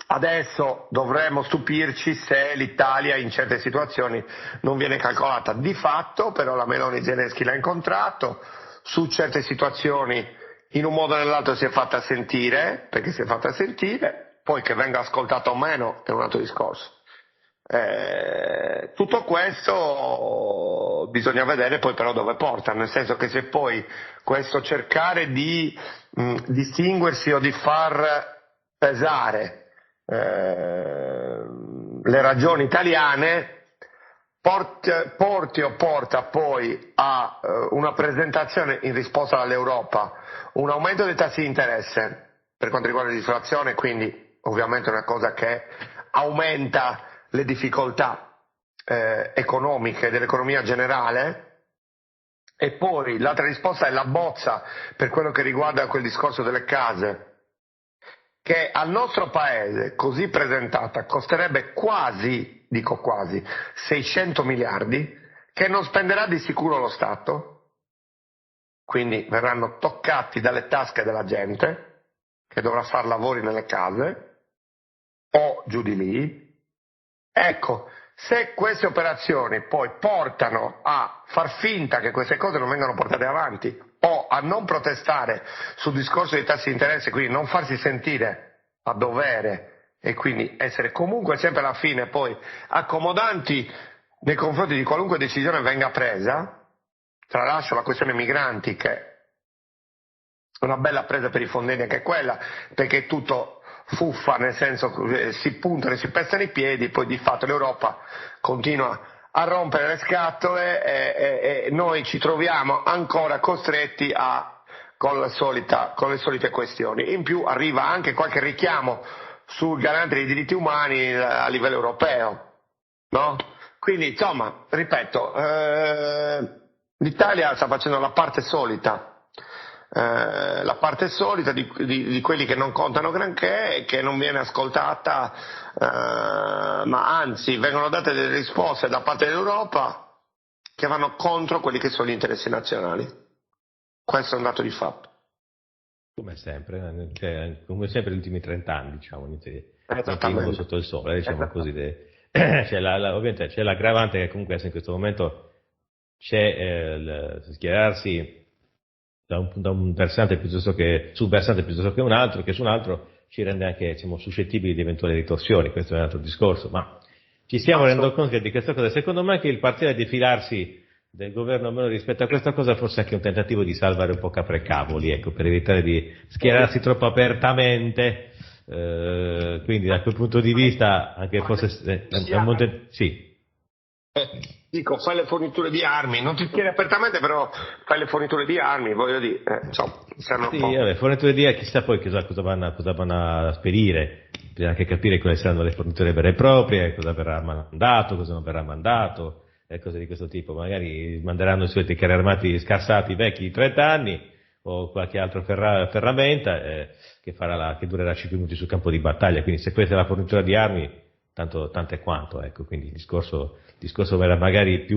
S2: adesso dovremmo stupirci se l'Italia in certe situazioni non viene calcolata. Di fatto però la Meloni Zelensky l'ha incontrato, su certe situazioni in un modo o nell'altro si è fatta sentire, perché si è fatta sentire, poi che venga ascoltata o meno è un altro discorso. Tutto questo bisogna vedere poi però dove porta, nel senso che se poi questo cercare di distinguersi o di far pesare le ragioni italiane porta poi a una presentazione in risposta all'Europa, un aumento dei tassi di interesse per quanto riguarda l'inflazione, quindi ovviamente una cosa che aumenta le difficoltà economiche dell'economia generale, e poi l'altra risposta è la bozza per quello che riguarda quel discorso delle case, che al nostro paese così presentata costerebbe quasi 600 miliardi, che non spenderà di sicuro lo Stato, quindi verranno toccati dalle tasche della gente che dovrà fare lavori nelle case o giù di lì. Ecco, se queste operazioni poi portano a far finta che queste cose non vengano portate avanti o a non protestare sul discorso dei tassi di interesse, quindi non farsi sentire a dovere e quindi essere comunque sempre alla fine poi accomodanti nei confronti di qualunque decisione venga presa. Tralascio la questione migranti, che è una bella presa per i fondelli anche quella, perché è tutto fuffa, nel senso si puntano e si pestano i piedi, poi di fatto l'Europa continua a rompere le scatole e noi ci troviamo ancora costretti con le solite questioni. In più arriva anche qualche richiamo sul garante dei diritti umani a livello europeo, no? Quindi insomma, ripeto, l'Italia sta facendo la parte solita di quelli che non contano granché e che non viene ascoltata, ma anzi vengono date delle risposte da parte dell'Europa che vanno contro quelli che sono gli interessi nazionali. Questo è un dato di fatto.
S1: Come sempre negli ultimi 30 anni, diciamo,
S2: Esattamente.
S1: sotto il sole, diciamo così. Ovviamente c'è l'aggravante che comunque in questo momento c'è schierarsi da un versante piuttosto che su un versante piuttosto che un altro, che su un altro ci rende anche, diciamo, suscettibili di eventuali ritorsioni. Questo è un altro discorso, ma ci stiamo rendendo conto di questa cosa. Secondo me che il partire defilarsi del governo meno rispetto a questa cosa forse è anche un tentativo di salvare un po' caprecavoli, ecco, per evitare di schierarsi troppo apertamente, quindi da quel punto di vista anche forse sì.
S2: Dico, fai le forniture di armi, non ti schieri apertamente, però fai le forniture di armi, voglio dire, insomma, servono un po'.
S1: Vabbè, forniture di armi, chissà poi cosa vanno a spedire, bisogna anche capire quali saranno le forniture vere e proprie, cosa verrà mandato, cosa non verrà mandato, e cose di questo tipo. Magari manderanno i soliti carri armati scassati vecchi di 30 anni o qualche altra ferramenta che durerà 5 minuti sul campo di battaglia. Quindi se questa è la fornitura di armi, tanto è quanto, ecco. Quindi il discorso era magari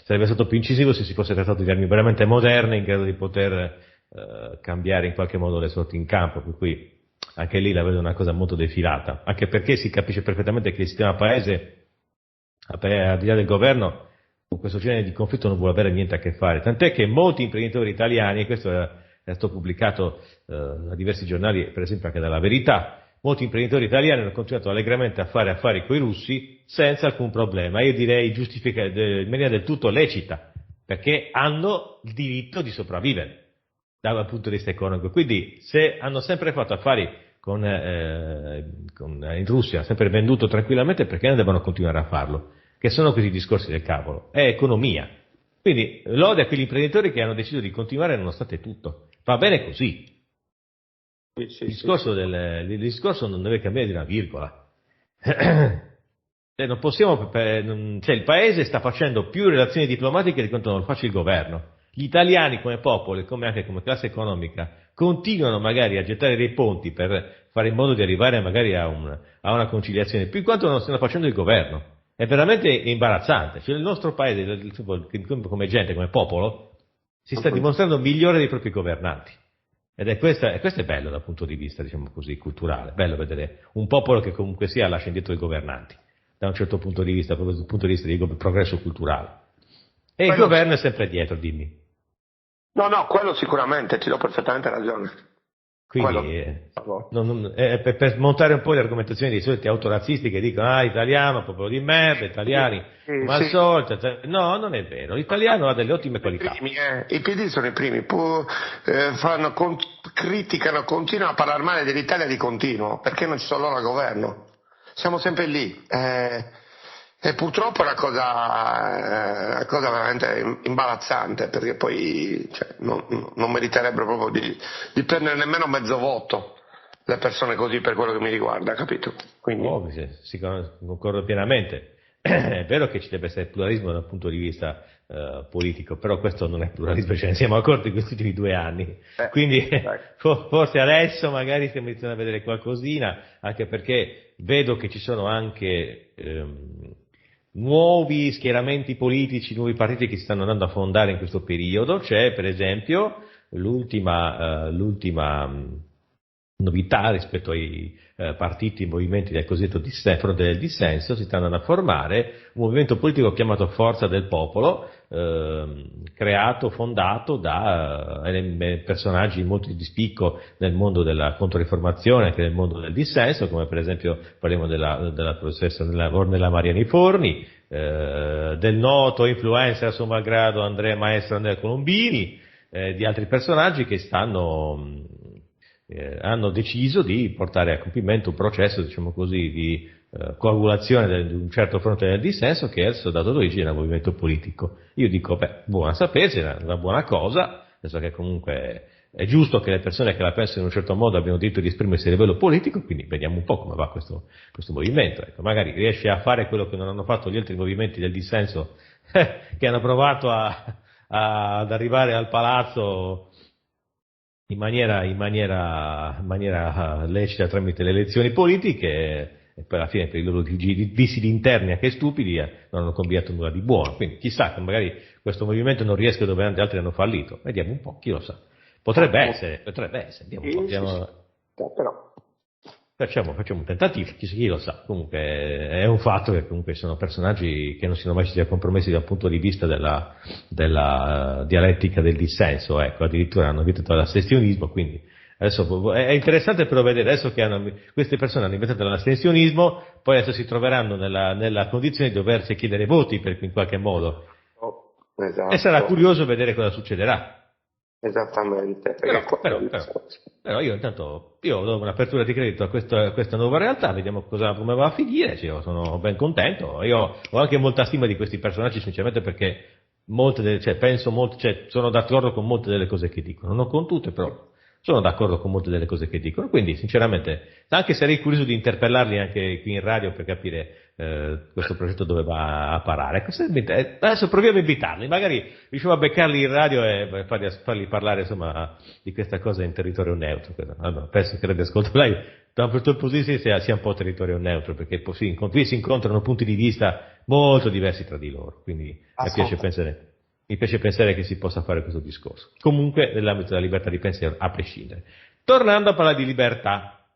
S1: sarebbe stato più incisivo se si fosse trattato di armi veramente moderne in grado di poter cambiare in qualche modo le sorti in campo, per cui anche lì la vedo una cosa molto defilata, anche perché si capisce perfettamente che il sistema paese, al di là del governo, con questo genere di conflitto non vuole avere niente a che fare, tant'è che molti imprenditori italiani, e questo è stato pubblicato da diversi giornali, per esempio anche dalla Verità, molti imprenditori italiani hanno continuato allegramente a fare affari con i russi senza alcun problema, io direi in maniera del tutto lecita, perché hanno il diritto di sopravvivere dal punto di vista economico. Quindi se hanno sempre fatto affari in Russia, sempre venduto tranquillamente, perché non devono continuare a farlo? Che sono questi discorsi del cavolo, è economia. Quindi lode a quegli imprenditori che hanno deciso di continuare nonostante tutto. Va bene così. Il discorso non deve cambiare di una virgola. Non possiamo, il paese sta facendo più relazioni diplomatiche di quanto non lo faccia il governo. Gli italiani come popolo e anche come classe economica continuano magari a gettare dei ponti per fare in modo di arrivare magari a una conciliazione, più in quanto non stiano facendo il governo. È veramente imbarazzante. Cioè, il nostro paese, come gente, come popolo, si sta dimostrando migliore dei propri governanti. Questo è bello dal punto di vista, diciamo così, culturale. Bello vedere un popolo che comunque sia lascia indietro i governanti, da un certo punto di vista, proprio dal punto di vista di progresso culturale. E il governo è sempre dietro, dimmi.
S2: No, quello sicuramente, ti do perfettamente ragione.
S1: Quindi per smontare un po' le argomentazioni dei soliti autorazzisti che dicono italiano, popolo di merda, italiani, ma al solito, no, non è vero, l'italiano ha delle ottime qualità.
S2: I PD sono i primi, criticano, continuano a parlare male dell'Italia di continuo, perché non ci sono loro al governo, siamo sempre lì. E purtroppo è una cosa veramente imbarazzante, perché poi non meriterebbero proprio di prendere nemmeno mezzo voto le persone così, per quello che mi riguarda, capito? Quindi...
S1: Sì, concordo pienamente. È vero che ci deve essere pluralismo dal punto di vista politico, però questo non è pluralismo, ce ne siamo accorti in questi ultimi 2 anni. Quindi forse adesso magari stiamo iniziando a vedere qualcosina, anche perché vedo che ci sono anche nuovi schieramenti politici, nuovi partiti che si stanno andando a fondare in questo periodo. C'è per esempio l'ultima novità rispetto ai partiti, movimenti del cosiddetto fronte del dissenso. Si sta andando a formare un movimento politico chiamato Forza del Popolo, fondato da personaggi molto di spicco nel mondo della controriformazione, anche nel mondo del dissenso, come per esempio parliamo della professoressa Ornella Mariani Forni, del noto influencer a suo malgrado maestro Andrea Colombini, di altri personaggi che hanno deciso di portare a compimento un processo, diciamo così, di coagulazione di un certo fronte del dissenso che è dato d'origine al movimento politico. Io dico, buona sapersi, è una buona cosa, penso che comunque è giusto che le persone che la pensano in un certo modo abbiano diritto di esprimersi a livello politico, quindi vediamo un po' come va questo movimento. Ecco, magari riesce a fare quello che non hanno fatto gli altri movimenti del dissenso che hanno provato ad arrivare al palazzo in maniera lecita tramite le elezioni politiche, e poi alla fine per i loro disidi interni anche stupidi non hanno combinato nulla di buono. Quindi chissà che magari questo movimento non riesca dove altri hanno fallito. Vediamo un po', chi lo sa. Potrebbe essere, vediamo un po'.
S2: Però
S1: Facciamo un tentativo, chi lo sa. Comunque è un fatto che comunque sono personaggi che non siano mai stati compromessi dal punto di vista della dialettica del dissenso, ecco, addirittura hanno vietato l'astensionismo, quindi adesso è interessante però vedere adesso che queste persone hanno inventato l'astensionismo, poi adesso si troveranno nella condizione di doversi chiedere voti in qualche modo.
S2: Esatto.
S1: E sarà curioso vedere cosa succederà.
S2: Esattamente.
S1: Però io intanto do un'apertura di credito a questa nuova realtà, vediamo come va a finire. Io sono ben contento. Io ho anche molta stima di questi personaggi, sinceramente, perché sono d'accordo con molte delle cose che dicono, non con tutte, però sono d'accordo con molte delle cose che dicono. Quindi, sinceramente, anche sarei curioso di interpellarli anche qui in radio per capire questo progetto dove va a parare. Adesso proviamo a invitarli, magari riusciamo a beccarli in radio e farli parlare, insomma, di questa cosa in territorio neutro. Allora, penso che radioascoltatori da un punto di vista sia un po' territorio neutro, perché qui si incontrano punti di vista molto diversi tra di loro, quindi mi piace pensare che si possa fare questo discorso. Comunque nell'ambito della libertà di pensiero, a prescindere. Tornando a parlare di libertà,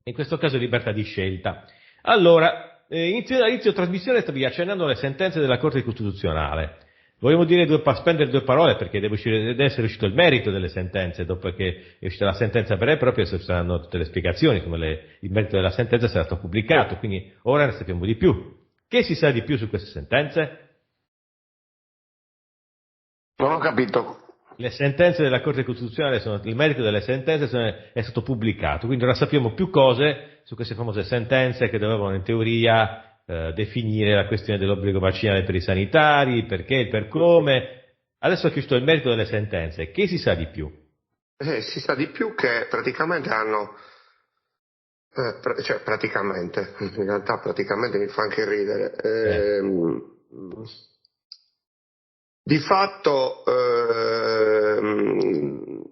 S1: in questo caso libertà di scelta. Allora, all'inizio trasmissione stavi accennando alle sentenze della Corte Costituzionale. Vogliamo spendere due parole perché deve essere uscito il merito delle sentenze. Dopo che è uscita la sentenza vera e propria ci saranno tutte le spiegazioni, come il merito della sentenza sarà stato pubblicato, quindi ora ne sappiamo di più. Che si sa di più su queste sentenze?
S2: Non ho capito.
S1: Le sentenze della Corte Costituzionale il merito delle sentenze è stato pubblicato, quindi ora sappiamo più cose su queste famose sentenze che dovevano in teoria definire la questione dell'obbligo vaccinale per i sanitari, il perché, il per come. Adesso che sto il merito delle sentenze, che si sa di più?
S2: Si sa di più che praticamente hanno, in realtà praticamente mi fa anche ridere. Di fatto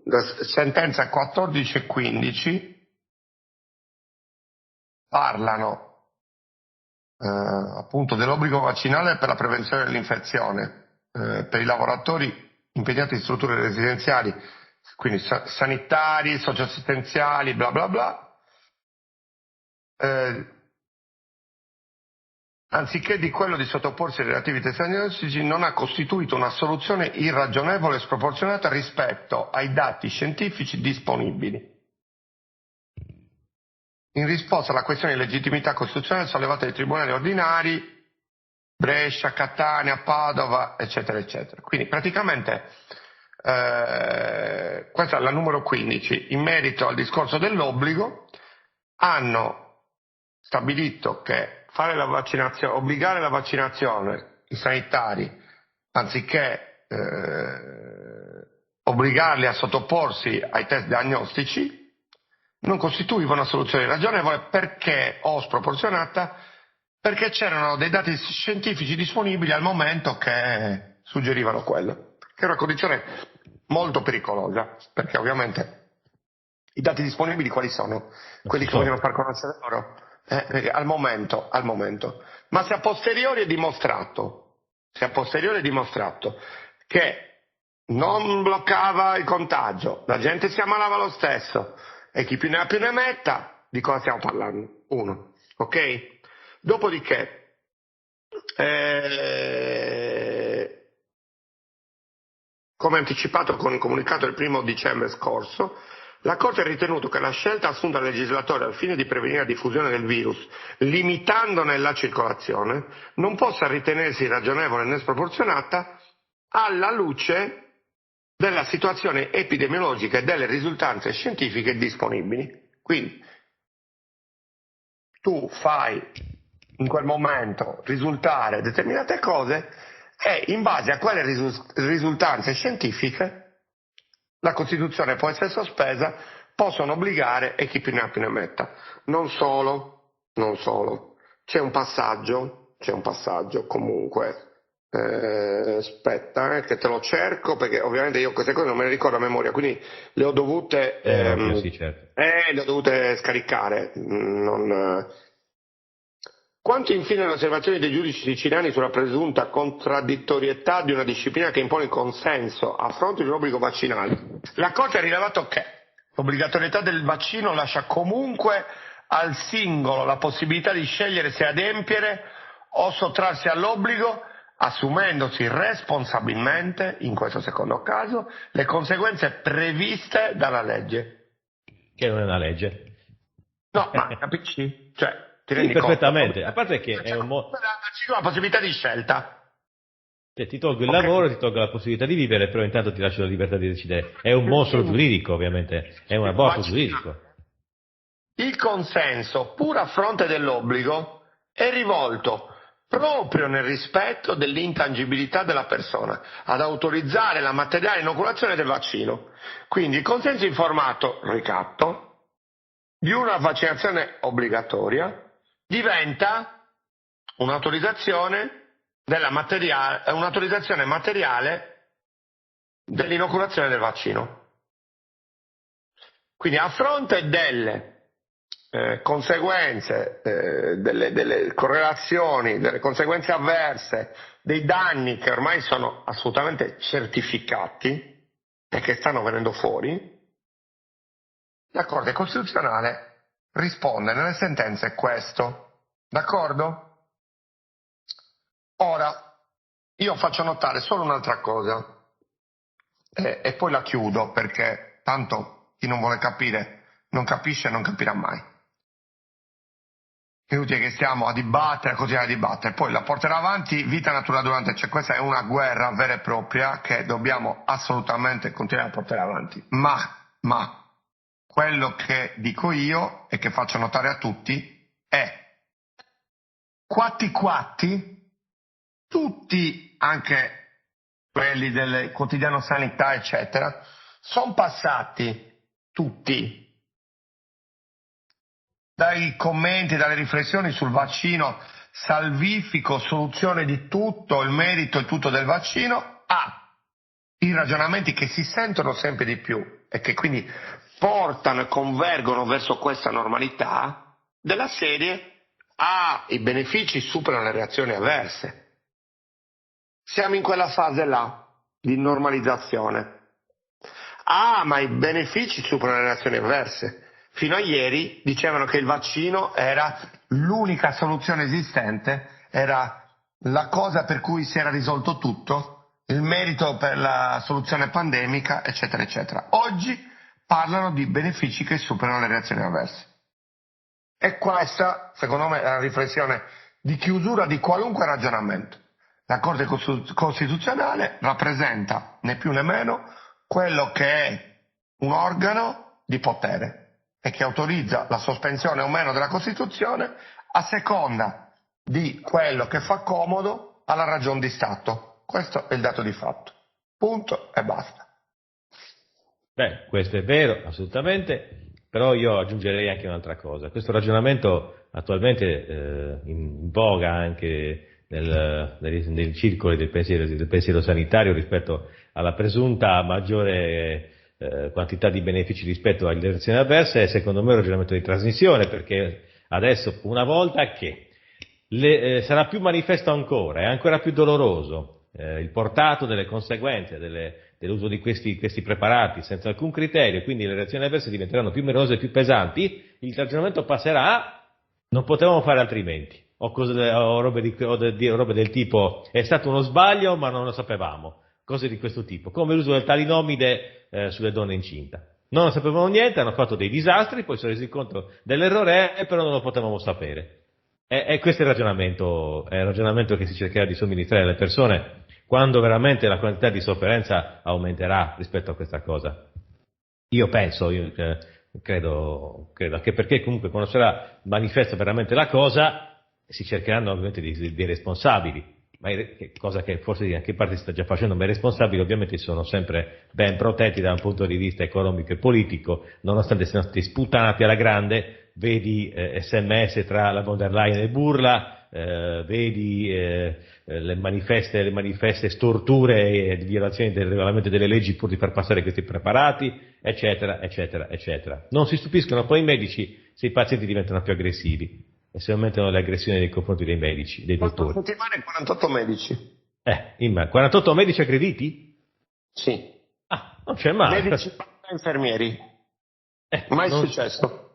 S2: la sentenza 14 e 15 parlano appunto dell'obbligo vaccinale per la prevenzione dell'infezione per i lavoratori impegnati in strutture residenziali, quindi sanitari, socioassistenziali, bla bla bla, anziché di quello di sottoporsi ai relativi test diagnostici, non ha costituito una soluzione irragionevole e sproporzionata rispetto ai dati scientifici disponibili. In risposta alla questione di legittimità costituzionale sollevata dai tribunali ordinari, Brescia, Catania, Padova, eccetera, eccetera. Quindi praticamente questa è la numero 15. In merito al discorso dell'obbligo, hanno stabilito che obbligare la vaccinazione i sanitari, anziché obbligarli a sottoporsi ai test diagnostici, non costituiva una soluzione ragionevole o sproporzionata, perché c'erano dei dati scientifici disponibili al momento che suggerivano quello, che è una condizione molto pericolosa, perché ovviamente i dati disponibili quali sono? Quelli che vogliono far conoscere loro? Al momento. Ma se a posteriori è dimostrato che non bloccava il contagio, la gente si ammalava lo stesso, e chi più ne ha più ne metta, di cosa stiamo parlando? Uno, ok? Dopodiché, come anticipato con il comunicato del 1° dicembre scorso, la Corte ha ritenuto che la scelta assunta dal legislatore al fine di prevenire la diffusione del virus, limitandone la circolazione, non possa ritenersi ragionevole né sproporzionata alla luce della situazione epidemiologica e delle risultanze scientifiche disponibili. Quindi tu fai in quel momento risultare determinate cose e in base a quelle risultanze scientifiche la Costituzione può essere sospesa, possono obbligare e chi più ne ha più ne metta. Non solo, c'è un passaggio comunque, aspetta che te lo cerco, perché ovviamente io queste cose non me le ricordo a memoria, quindi le ho dovute,
S1: sì, certo.
S2: le ho dovute scaricare. Quanto infine alle osservazioni dei giudici siciliani sulla presunta contraddittorietà di una disciplina che impone il consenso a fronte di un obbligo vaccinale, la Corte ha rilevato che l'obbligatorietà del vaccino lascia comunque al singolo la possibilità di scegliere se adempiere o sottrarsi all'obbligo, assumendosi responsabilmente, in questo secondo caso, le conseguenze previste dalla legge.
S1: Che non è una legge.
S2: No, ma capisci? Cioè,
S1: sì, perfettamente. A parte che è
S2: la possibilità di scelta.
S1: Cioè, ti tolgo il lavoro, ti tolgo la possibilità di vivere, però intanto ti lascio la libertà di decidere. È un mostro giuridico, ovviamente, è un aborto giuridico.
S2: Il consenso, pur a fronte dell'obbligo, è rivolto proprio nel rispetto dell'intangibilità della persona ad autorizzare la materiale inoculazione del vaccino. Quindi il consenso informato, ricatto, di una vaccinazione obbligatoria diventa un'autorizzazione materiale dell'inoculazione del vaccino. Quindi a fronte delle conseguenze, delle correlazioni, delle conseguenze avverse, dei danni che ormai sono assolutamente certificati e che stanno venendo fuori, la Corte Costituzionale risponde nelle sentenze questo, d'accordo? Ora, io faccio notare solo un'altra cosa e poi la chiudo, perché tanto chi non vuole capire non capisce e non capirà mai. È inutile che stiamo a dibattere, continuare a dibattere, poi la porterà avanti vita natura durante, cioè questa è una guerra vera e propria che dobbiamo assolutamente continuare a portare avanti, ma quello che dico io e che faccio notare a tutti è quatti, tutti, anche quelli del quotidiano Sanità, eccetera, sono passati tutti dai commenti, dalle riflessioni sul vaccino salvifico, soluzione di tutto, il merito e tutto del vaccino, i ragionamenti che si sentono sempre di più e che quindi portano e convergono verso questa normalità della serie i benefici superano le reazioni avverse. Siamo in quella fase là di normalizzazione. Ma i benefici superano le reazioni avverse. Fino a ieri dicevano che il vaccino era l'unica soluzione esistente, era la cosa per cui si era risolto tutto, il merito per la soluzione pandemica, eccetera, eccetera. Oggi parlano di benefici che superano le reazioni avverse. E questa, secondo me, è la riflessione di chiusura di qualunque ragionamento. La Corte Costituzionale rappresenta, né più né meno, quello che è un organo di potere e che autorizza la sospensione o meno della Costituzione a seconda di quello che fa comodo alla ragion di Stato. Questo è il dato di fatto. Punto e basta.
S1: Beh, questo è vero, assolutamente, però io aggiungerei anche un'altra cosa. Questo ragionamento attualmente in voga anche nei circoli del pensiero sanitario rispetto alla presunta maggiore quantità di benefici rispetto alle reazioni avverse è secondo me un ragionamento di trasmissione, perché adesso una volta che sarà più manifesto ancora, è ancora più doloroso il portato delle conseguenze dell'uso di questi preparati senza alcun criterio, quindi le reazioni avverse diventeranno più numerose e più pesanti, il ragionamento passerà a non potevamo fare altrimenti, o robe del tipo è stato uno sbaglio ma non lo sapevamo, cose di questo tipo, come l'uso del talidomide sulle donne incinta. Non ne sapevamo niente, hanno fatto dei disastri, poi si sono resi conto dell'errore, però non lo potevamo sapere. E questo è il ragionamento che si cercherà di somministrare alle persone quando veramente la quantità di sofferenza aumenterà rispetto a questa cosa. Io credo che perché comunque quando sarà manifesta veramente la cosa si cercheranno ovviamente dei responsabili, cosa che forse in anche parte si sta già facendo, ma i responsabili ovviamente sono sempre ben protetti da un punto di vista economico e politico, nonostante siano stati sputanati alla grande. Vedi SMS tra la von der Leyen e Burla, vedi le manifeste storture e violazioni del regolamento delle leggi pur di far passare questi preparati, eccetera, eccetera, eccetera. Non si stupiscono poi i medici se i pazienti diventano più aggressivi e se aumentano le aggressioni nei confronti dei medici, dei dottori.
S2: 4 settimane 48 medici.
S1: 48 medici aggrediti?
S2: Sì.
S1: Non c'è male.
S2: Medici e infermieri. Mai successo.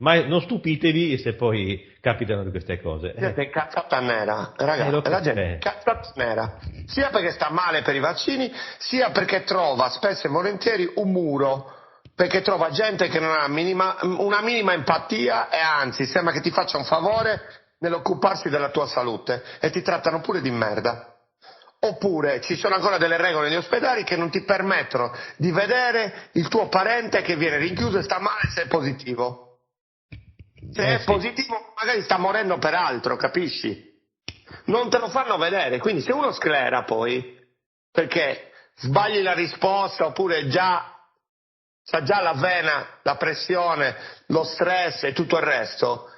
S1: Ma non stupitevi se poi capitano di queste cose.
S2: È cazzata nera, ragazzi, la gente è cazzata nera, sia perché sta male per i vaccini, sia perché trova spesso e volentieri un muro, perché trova gente che non ha una minima empatia e anzi sembra che ti faccia un favore nell'occuparsi della tua salute e ti trattano pure di merda. Oppure ci sono ancora delle regole negli ospedali che non ti permettono di vedere il tuo parente che viene rinchiuso e sta male se è positivo. Se è positivo magari sta morendo per altro, capisci? Non te lo fanno vedere, quindi se uno sclera poi perché sbagli la risposta oppure c'ha già la vena, la pressione, lo stress e tutto il resto,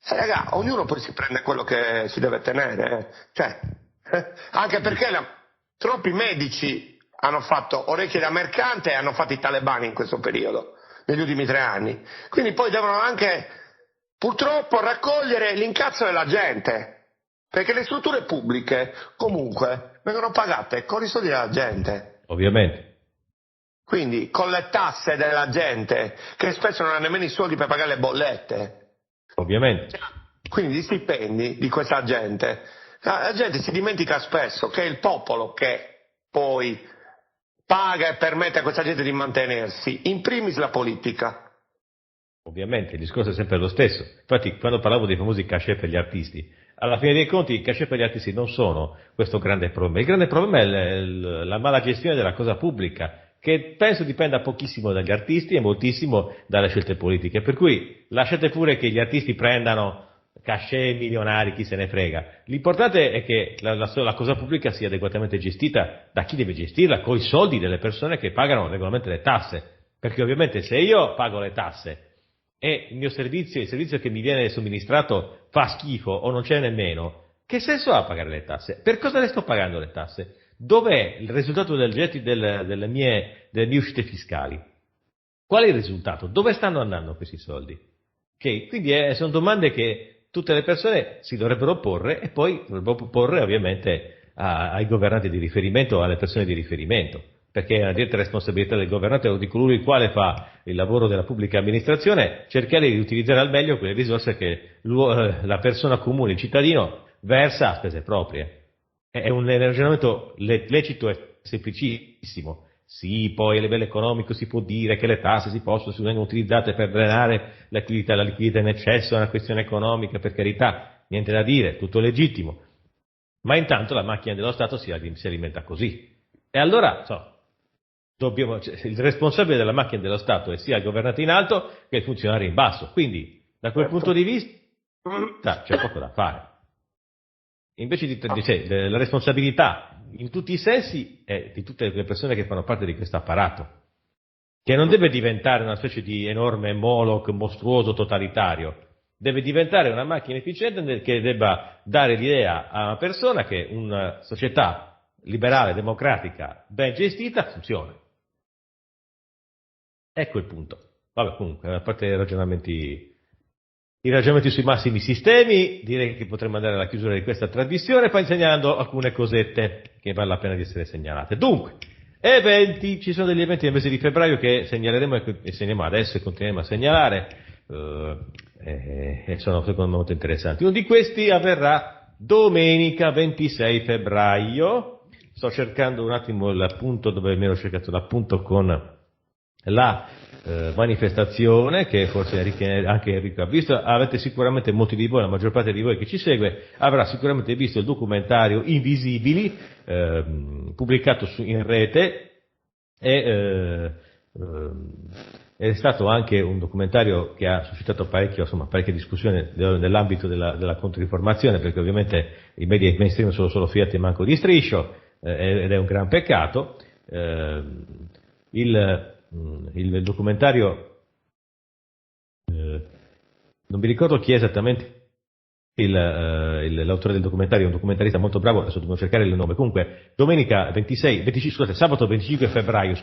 S2: raga, ognuno poi si prende quello che si deve tenere, anche perché troppi medici hanno fatto orecchie da mercante e hanno fatto i talebani in questo periodo, negli ultimi 3 anni, quindi poi devono anche purtroppo raccogliere l'incazzo della gente, perché le strutture pubbliche comunque vengono pagate con i soldi della gente.
S1: Ovviamente.
S2: Quindi con le tasse della gente, che spesso non ha nemmeno i soldi per pagare le bollette.
S1: Ovviamente.
S2: Quindi gli stipendi di questa gente, la gente si dimentica spesso che è il popolo che poi paga e permette a questa gente di mantenersi, in primis la politica.
S1: Ovviamente, il discorso è sempre lo stesso. Infatti, quando parlavo dei famosi cachet per gli artisti, alla fine dei conti i cachet per gli artisti non sono questo grande problema. Il grande problema è la mala gestione della cosa pubblica, che penso dipenda pochissimo dagli artisti e moltissimo dalle scelte politiche. Per cui lasciate pure che gli artisti prendano cachet milionari, chi se ne frega. L'importante è che la cosa pubblica sia adeguatamente gestita da chi deve gestirla, con i soldi delle persone che pagano regolarmente le tasse. Perché ovviamente se io pago le tasse e il servizio che mi viene somministrato fa schifo o non c'è nemmeno, che senso ha pagare le tasse? Per cosa le sto pagando le tasse? Dov'è il risultato del gettito delle mie uscite fiscali? Qual è il risultato? Dove stanno andando questi soldi? Quindi sono domande che tutte le persone si dovrebbero porre e poi dovrebbero porre ovviamente ai governanti di riferimento, alle persone di riferimento. Perché è una diretta responsabilità del governante o di colui il quale fa il lavoro della pubblica amministrazione cercare di utilizzare al meglio quelle risorse che la persona comune, il cittadino, versa a spese proprie. È un ragionamento lecito e semplicissimo. Sì, poi a livello economico si può dire che le tasse vengono utilizzate per drenare la liquidità in eccesso, è una questione economica, per carità, niente da dire, tutto legittimo. Ma intanto la macchina dello Stato si alimenta così. E allora, il responsabile della macchina dello Stato è sia il governante in alto che il funzionario in basso. Quindi, da quel punto di vista, c'è poco da fare. Invece la responsabilità in tutti i sensi è di tutte le persone che fanno parte di questo apparato, che non deve diventare una specie di enorme Moloch mostruoso totalitario, deve diventare una macchina efficiente che debba dare l'idea a una persona che una società liberale, democratica, ben gestita, funziona. Ecco il punto. Vabbè, comunque, a parte i ragionamenti i ragionamenti sui massimi sistemi, direi che potremmo andare alla chiusura di questa trasmissione, poi segnalando alcune cosette che vale la pena di essere segnalate. Dunque, eventi, ci sono degli eventi nel mese di febbraio che segnaleremo e segniamo adesso e continueremo a segnalare, e sono secondo me molto interessanti. Uno di questi avverrà domenica 26 febbraio, sto cercando un attimo l'appunto dove mi ero cercato l'appunto con la manifestazione che forse anche Enrico ha visto. Avete sicuramente, molti di voi, la maggior parte di voi che ci segue avrà sicuramente visto il documentario Invisibili, pubblicato in rete, e è stato anche un documentario che ha suscitato parecchie discussioni nell'ambito della controinformazione, perché ovviamente i media mainstream sono solo fiati e manco di striscio, ed è un gran peccato. Il documentario, non mi ricordo chi è esattamente l'autore del documentario, è un documentarista molto bravo, adesso devo cercare il nome. Comunque sabato 25 febbraio,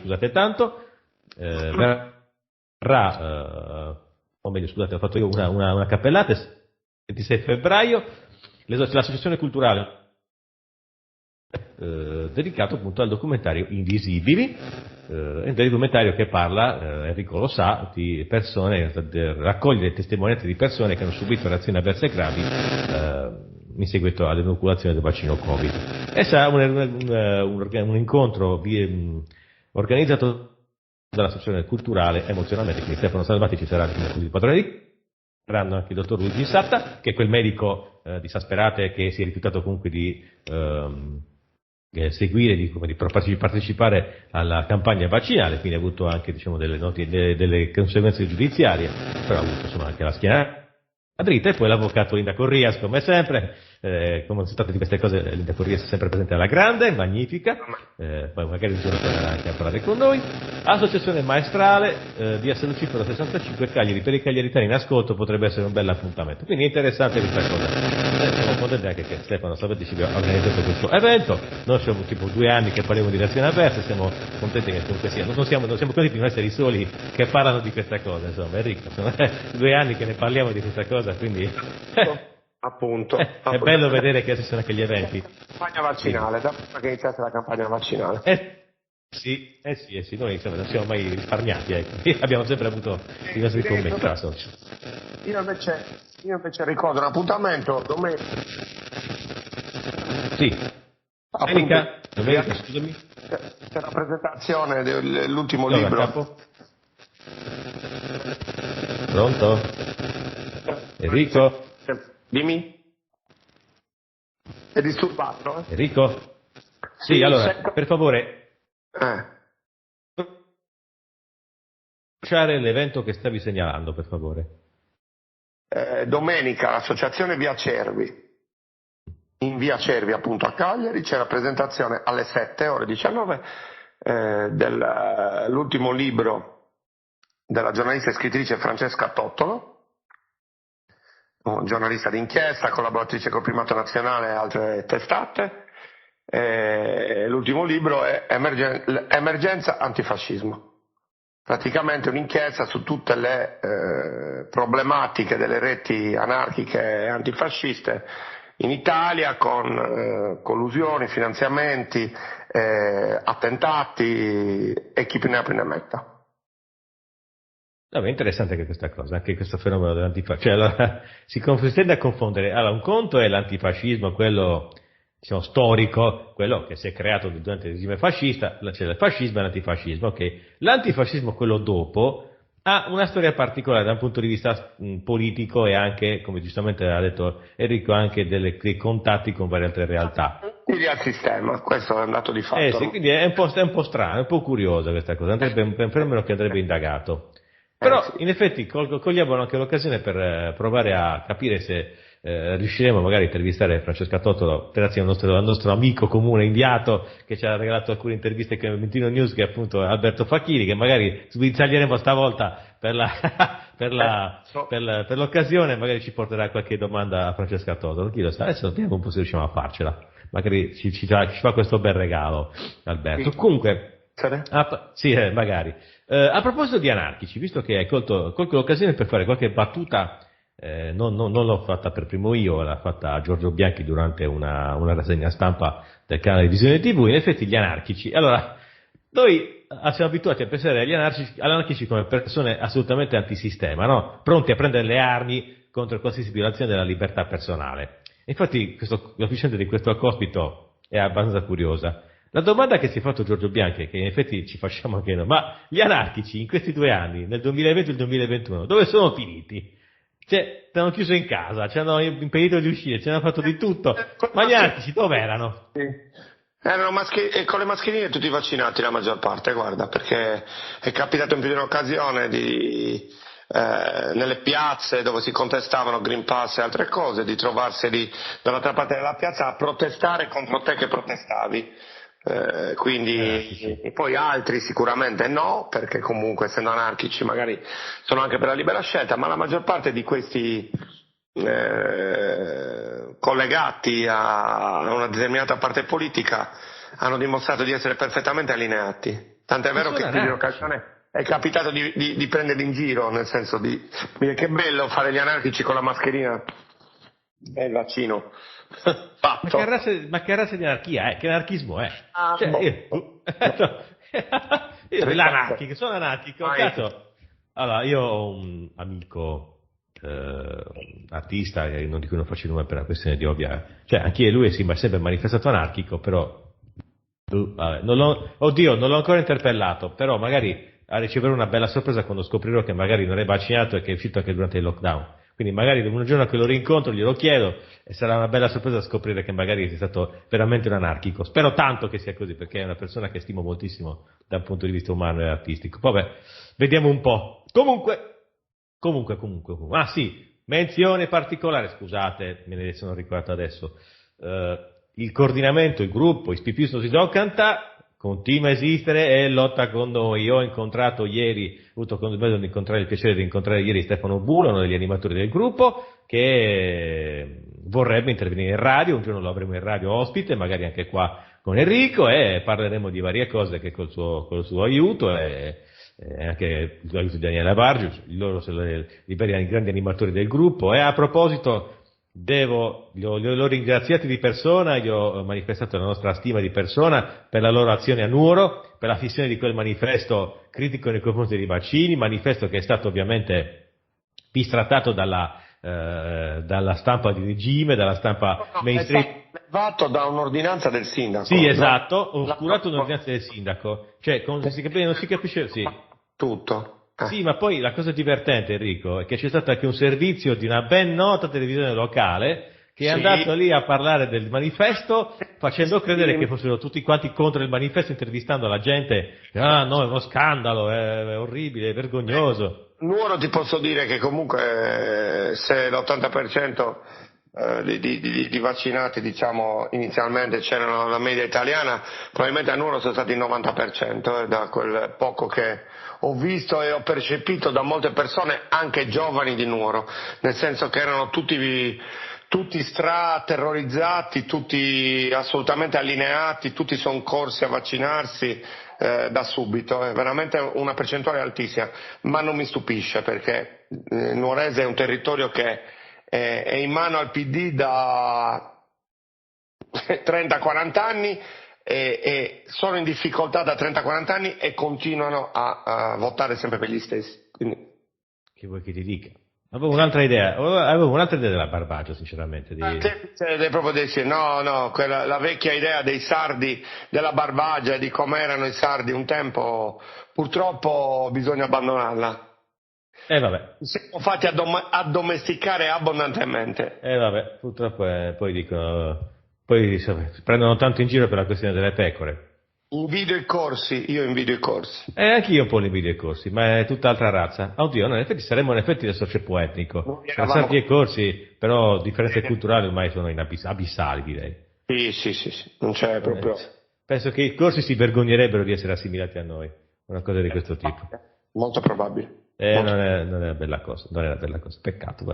S1: verrà, o meglio, scusate, ho fatto io una cappellata, 26 febbraio, l'associazione culturale dedicato appunto al documentario Invisibili, è un documentario che parla, Enrico lo sa, di persone, raccoglie le testimonianze di persone che hanno subito reazioni avverse gravi in seguito all'inoculazione del vaccino Covid. E sarà un incontro organizzato dall'associazione culturale Emozionalmente, quindi Stefano Salvati ci sarà il padrone di saranno anche il dottor Luigi Satta, che è quel medico di Sasperate che si è rifiutato comunque di seguire, di partecipare alla campagna vaccinale, quindi ha avuto anche delle conseguenze giudiziarie, però ha avuto anche la schiena dritta. E poi l'avvocato Linda Corrias, come sempre, come si tratta di queste cose, Linda Corrias è sempre presente alla grande, magnifica, poi magari un giorno tornerà anche a parlare con noi. Associazione Maestrale, via San Lucifero 65 Cagliari, per i cagliaritani in ascolto potrebbe essere un bel appuntamento, quindi è interessante questa cosa. Siamo contenti anche che Stefano Salvetti ci abbia organizzato questo evento. Noi siamo tipo 2 anni che parliamo di relazioni aperte, siamo contenti che comunque sia, non siamo contenti di non essere i soli che parlano di questa cosa, insomma, Enrico, sono 2 anni che ne parliamo di questa cosa, quindi
S2: appunto,
S1: è bello vedere che ci sono anche gli eventi.
S2: Campagna vaccinale, da prima che iniziasse la campagna vaccinale.
S1: Sì, noi non siamo mai risparmiati, ecco. Abbiamo sempre avuto i nostri commenti.
S2: Io invece ricordo un appuntamento domenica.
S1: Sì. Domenica, scusami.
S2: C'è la presentazione dell'ultimo libro.
S1: Capo? Pronto? Enrico?
S2: Dimmi. È disturbato?
S1: Enrico? Sì, allora, per favore. L'evento che stavi segnalando, per favore.
S2: Domenica l'associazione Via Cervi, in Via Cervi appunto a Cagliari, c'è la presentazione alle 7 ore 19 dell'ultimo libro della giornalista e scrittrice Francesca Tottolo, giornalista d'inchiesta, collaboratrice col Primato Nazionale e altre testate. L'ultimo libro è Emergenza Antifascismo, praticamente un'inchiesta su tutte le problematiche delle reti anarchiche e antifasciste in Italia, con collusioni, finanziamenti, attentati e chi più ne ha più ne metta.
S1: No, è interessante anche questa cosa, anche questo fenomeno dell'antifascismo, cioè si tende a confondere. Allora, un conto è l'antifascismo, quello storico, quello che si è creato durante il regime fascista, c'è il fascismo e l'antifascismo, ok. L'antifascismo, quello dopo, ha una storia particolare da un punto di vista politico e anche, come giustamente ha detto Enrico, anche dei contatti con varie altre realtà.
S2: Quindi al sistema, questo è un dato di fatto.
S1: Sì, quindi è un po' strano, è un po' curiosa questa cosa, è un fenomeno che andrebbe indagato. Però
S2: sì.
S1: In effetti cogliamo anche l'occasione per provare a capire se riusciremo magari a intervistare Francesca Tottolo, grazie al nostro amico comune inviato che ci ha regalato alcune interviste con Mentino News, che è appunto Alberto Facchini, che magari sguizzaglieremo stavolta per l'occasione, magari ci porterà qualche domanda a Francesca Tottolo, chi lo sa, adesso vediamo un po' se riusciamo a farcela, magari ci fa questo bel regalo Alberto. Comunque magari. A proposito di anarchici, visto che hai colto l'occasione per fare qualche battuta non l'ho fatta per primo io, l'ha fatta Giorgio Bianchi durante una rassegna stampa del canale di Visione TV. In effetti gli anarchici, allora, noi siamo abituati a pensare agli anarchici come persone assolutamente antisistema, no? Pronti a prendere le armi contro qualsiasi violazione della libertà personale. Infatti la vicenda di questo accospito è abbastanza curiosa. La domanda che si è fatto Giorgio Bianchi, che in effetti ci facciamo anche noi, ma gli anarchici in questi 2 anni, nel 2020 e il 2021, dove sono finiti? Cioè, stanno chiusi in casa, ci hanno impedito di uscire, ci hanno fatto di tutto, ma gli anarchici dove erano?
S2: Erano con le mascherine tutti vaccinati la maggior parte, guarda, perché è capitato in più di un'occasione nelle piazze dove si contestavano Green Pass e altre cose, di trovarsi lì dall'altra parte della piazza a protestare contro te che protestavi. Quindi, e poi altri sicuramente no, perché comunque essendo anarchici magari sono anche per la libera scelta, ma la maggior parte di questi collegati a una determinata parte che hanno dimostrato di essere perfettamente allineati. Tant'è vero che in più di un'occasione è capitato di prenderli in giro, nel senso di dire che bello fare gli anarchici con la mascherina e il vaccino. Fatto.
S1: Ma che razza di anarchia è? Che anarchismo è? Io l'anarchico, sono anarchico, cazzo. Allora, io ho un amico artista, di cui non faccio il nome per una questione di ovvia, cioè anche lui si è sempre manifestato anarchico, però vabbè, non l'ho ancora interpellato, però magari a ricevere una bella sorpresa quando scoprirò che magari non è vaccinato e che è uscito anche durante il lockdown. Quindi magari un giorno che lo rincontro glielo chiedo e sarà una bella sorpresa scoprire che magari sei stato veramente un anarchico. Spero tanto che sia così, perché è una persona che stimo moltissimo dal punto di vista umano e artistico. Vabbè, vediamo un po'. Comunque. Ah sì, menzione particolare, scusate, me ne sono ricordato adesso. Il coordinamento, il gruppo, i Pipius non si giocanta, continua a esistere e lotta con noi. Io ho incontrato ieri, ho avuto il piacere di incontrare ieri Stefano Bulo, uno degli animatori del gruppo, che vorrebbe intervenire in radio, un giorno lo avremo in radio ospite, magari anche qua con Enrico, e parleremo di varie cose che col suo aiuto e anche l'aiuto di Daniela Bargius, loro sono i veri grandi animatori del gruppo. E a proposito, li ho ringraziati di persona, gli ho manifestato la nostra stima di persona per la loro azione a Nuoro, per la fissione di quel manifesto critico nei confronti dei vaccini, manifesto che è stato ovviamente bistrattato dalla stampa di regime, dalla stampa mainstream.
S2: È fatto da un'ordinanza del sindaco.
S1: Sì, esatto, ho oscurato un'ordinanza del sindaco, cioè non si capisce, sì.
S2: Tutto.
S1: Sì, ma poi la cosa divertente, Enrico, è che c'è stato anche un servizio di una ben nota televisione locale che è andato lì a parlare del manifesto facendo credere che fossero tutti quanti contro il manifesto, intervistando la gente. Ah no, è uno scandalo, è orribile, è vergognoso.
S2: Nuoro ti posso dire che comunque se l'80% di vaccinati, diciamo, inizialmente c'erano la media italiana, probabilmente a Nuoro sono stati il 90%, da quel poco che ho visto e ho percepito da molte persone, anche giovani di Nuoro, nel senso che erano tutti terrorizzati, tutti assolutamente allineati, tutti sono corsi a vaccinarsi da subito. È veramente una percentuale altissima, ma non mi stupisce, perché Nuorese è un territorio che è in mano al PD da 30-40 anni e sono in difficoltà da 30-40 anni e continuano a votare sempre per gli stessi. Quindi...
S1: Che vuoi che ti dica? Avevo un'altra idea della Barbaggio, sinceramente.
S2: Deve proprio dire no, la vecchia idea dei sardi della Barbagia e di come erano i sardi un tempo, purtroppo bisogna abbandonarla.
S1: Vabbè.
S2: Siamo fatti addomesticare abbondantemente.
S1: Vabbè, purtroppo poi dicono, prendono tanto in giro per la questione delle pecore.
S2: Io invidio i corsi.
S1: Anch'io un po' li invidio i corsi, ma è tutt'altra razza. Oddio, no, in effetti saremmo del sorceppo etnico. Tra sardi e corsi, però differenze culturali ormai sono abissali, direi.
S2: Sì, non c'è proprio.
S1: Penso che i corsi si vergognerebbero di essere assimilati a noi, una cosa di questo tipo.
S2: Molto probabile.
S1: Non è una bella cosa, peccato.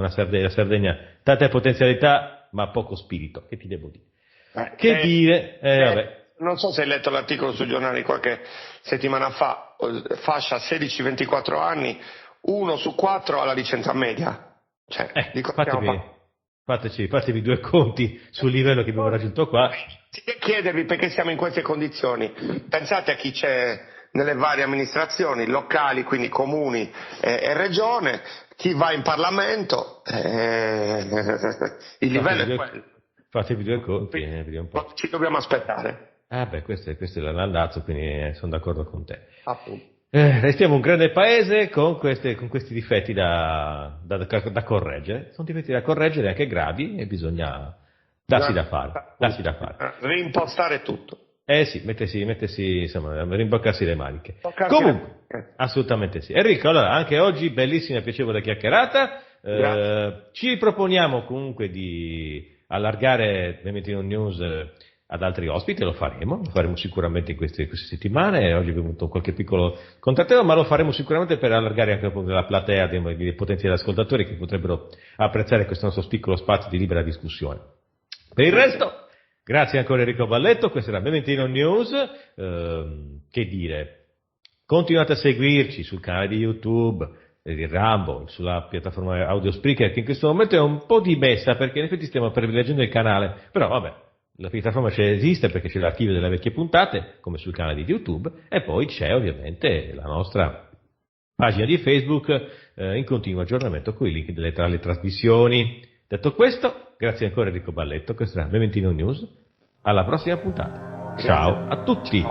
S1: La Sardegna, tante potenzialità, ma poco spirito, che ti devo dire? Vabbè.
S2: Non so se hai letto l'articolo sui giornali qualche settimana fa, fascia 16-24 anni, 1 su 4 alla licenza media. Cioè,
S1: fatevi 2 conti sul livello che abbiamo raggiunto qua.
S2: Chiedervi perché siamo in queste condizioni. Pensate a chi c'è nelle varie amministrazioni locali, quindi comuni e regione, chi va in Parlamento, il livello è quello.
S1: Fatevi 2 conti, vediamo un po'.
S2: Ci dobbiamo aspettare.
S1: Questo è l'andazzo, quindi sono d'accordo con te.
S2: Appunto.
S1: Restiamo un grande paese con questi difetti da correggere. Sono difetti da correggere anche gravi e bisogna darsi da fare.
S2: Reimpostare tutto.
S1: Sì, mettersi, insomma, rimboccarsi le maniche. Comunque, assolutamente sì. Enrico, allora, anche oggi bellissima e piacevole chiacchierata. Ci riproponiamo comunque di allargare Mementino News ad altri ospiti, lo faremo sicuramente in queste settimane. Oggi abbiamo avuto qualche piccolo contrattempo, ma lo faremo sicuramente per allargare anche la platea dei potenziali ascoltatori che potrebbero apprezzare questo nostro piccolo spazio di libera discussione. Per il resto, grazie ancora Enrico Balletto, questo era Mementino News. Che dire, continuate a seguirci sul canale di YouTube di Rambo, sulla piattaforma Audio Spreaker, che in questo momento è un po' dimessa perché in effetti stiamo privilegiando il canale, però vabbè, la piattaforma esiste perché c'è l'archivio delle vecchie puntate, come sul canale di YouTube, e poi c'è ovviamente la nostra pagina di Facebook in continuo aggiornamento con i link tra le trasmissioni. Detto questo, grazie ancora Enrico Balletto, questo era Mementino News, alla prossima puntata. Ciao a tutti!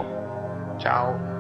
S2: Ciao!